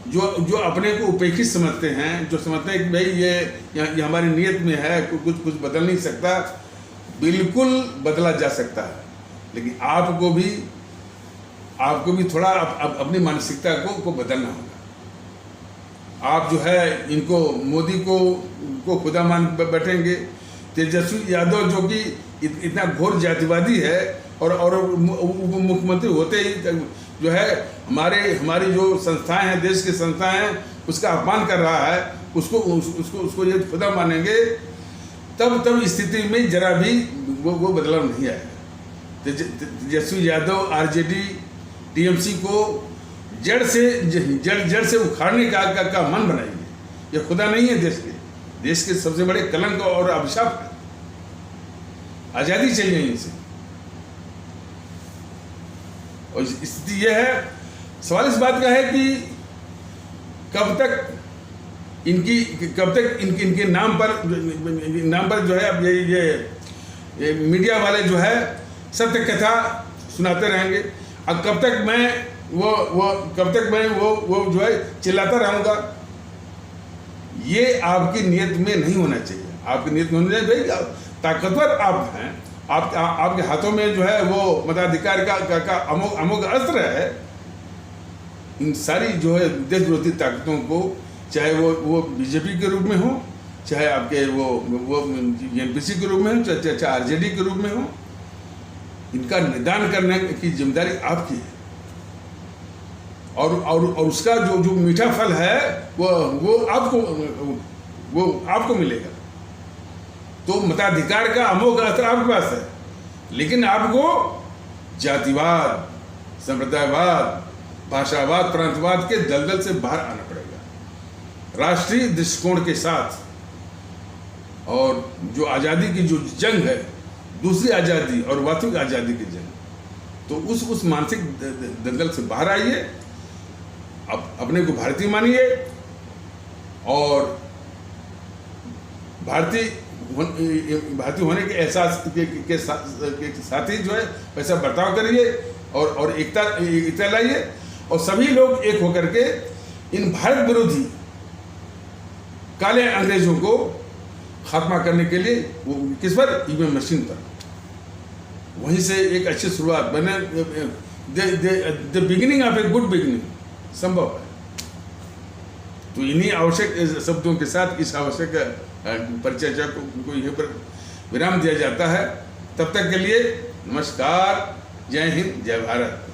जो अपने को उपेक्षित समझते हैं, जो समझते हैं कि भाई ये हमारी नीयत में है, कुछ बदल नहीं सकता, बिल्कुल बदला जा सकता है। लेकिन आपको भी थोड़ा अपनी मानसिकता को बदलना होगा। आप जो है इनको मोदी को खुदा मान बैठेंगे, तेजस्वी यादव जो कि इतना घोर जातिवादी है और मुख्यमंत्री होते ही जो है हमारी जो संस्थाएं हैं, देश की संस्थाएं हैं, उसका अपमान कर रहा है, उसको ये खुदा मानेंगे, तब स्थिति में जरा भी वो बदलाव नहीं आएगा। तेजस्वी यादव आरजेडी टीएमसी को जड़ से उखाड़ने का मन बनाइए। ये खुदा नहीं है देश के सबसे बड़े कलंक और अभिशाप है। आजादी चाहिए इनसे। और स्थिति यह है, सवाल इस बात का है कि कब तक इनके नाम पर जो है अब ये मीडिया वाले जो है सत्य कथा सुनाते रहेंगे। अब कब तक मैं वो जो है चिल्लाता रहूंगा। ये आपकी नियत में नहीं होना चाहिए। आपकी नियत में होना चाहिए भाई, ताकतवर आप हैं, आपके हाथों में जो है वो मताधिकार का अमोघ अस्त्र है। इन सारी जो है देश विरोधी ताकतों को, चाहे वो बीजेपी के रूप में हो, चाहे आपके वो एनपीसी के रूप में हो, चाहे आरजेडी के रूप में हो, इनका निदान करने की जिम्मेदारी आपकी है। और उसका जो मीठा फल है वो आपको मिलेगा। तो मताधिकार का अमोघ अस्त्र आपके पास है, लेकिन आपको जातिवाद, संप्रदायवाद, भाषावाद, प्रांतवाद के दलदल से बाहर आना पड़ेगा। राष्ट्रीय दृष्टिकोण के साथ, और जो आज़ादी की जो जंग है, दूसरी आज़ादी और वास्तविक आज़ादी की जंग, तो उस मानसिक दलदल से बाहर आइए, अपने को भारतीय मानिए और भारतीय होने के एहसास के साथ ही जो है वैसा बर्ताव करिए और एकता लाइए। और सभी लोग एक होकर के इन भारत विरोधी काले अंग्रेजों को खात्मा करने के लिए वो किस पर, ईवीएम मशीन पर, वहीं से एक अच्छी शुरुआत बने। The beginning of a good beginning संभव है। तो इन्हीं आवश्यक शब्दों के साथ इस आवश्यक परिचर्चा को यहीं पर विराम दिया जाता है। तब तक के लिए नमस्कार, जय हिंद, जय भारत।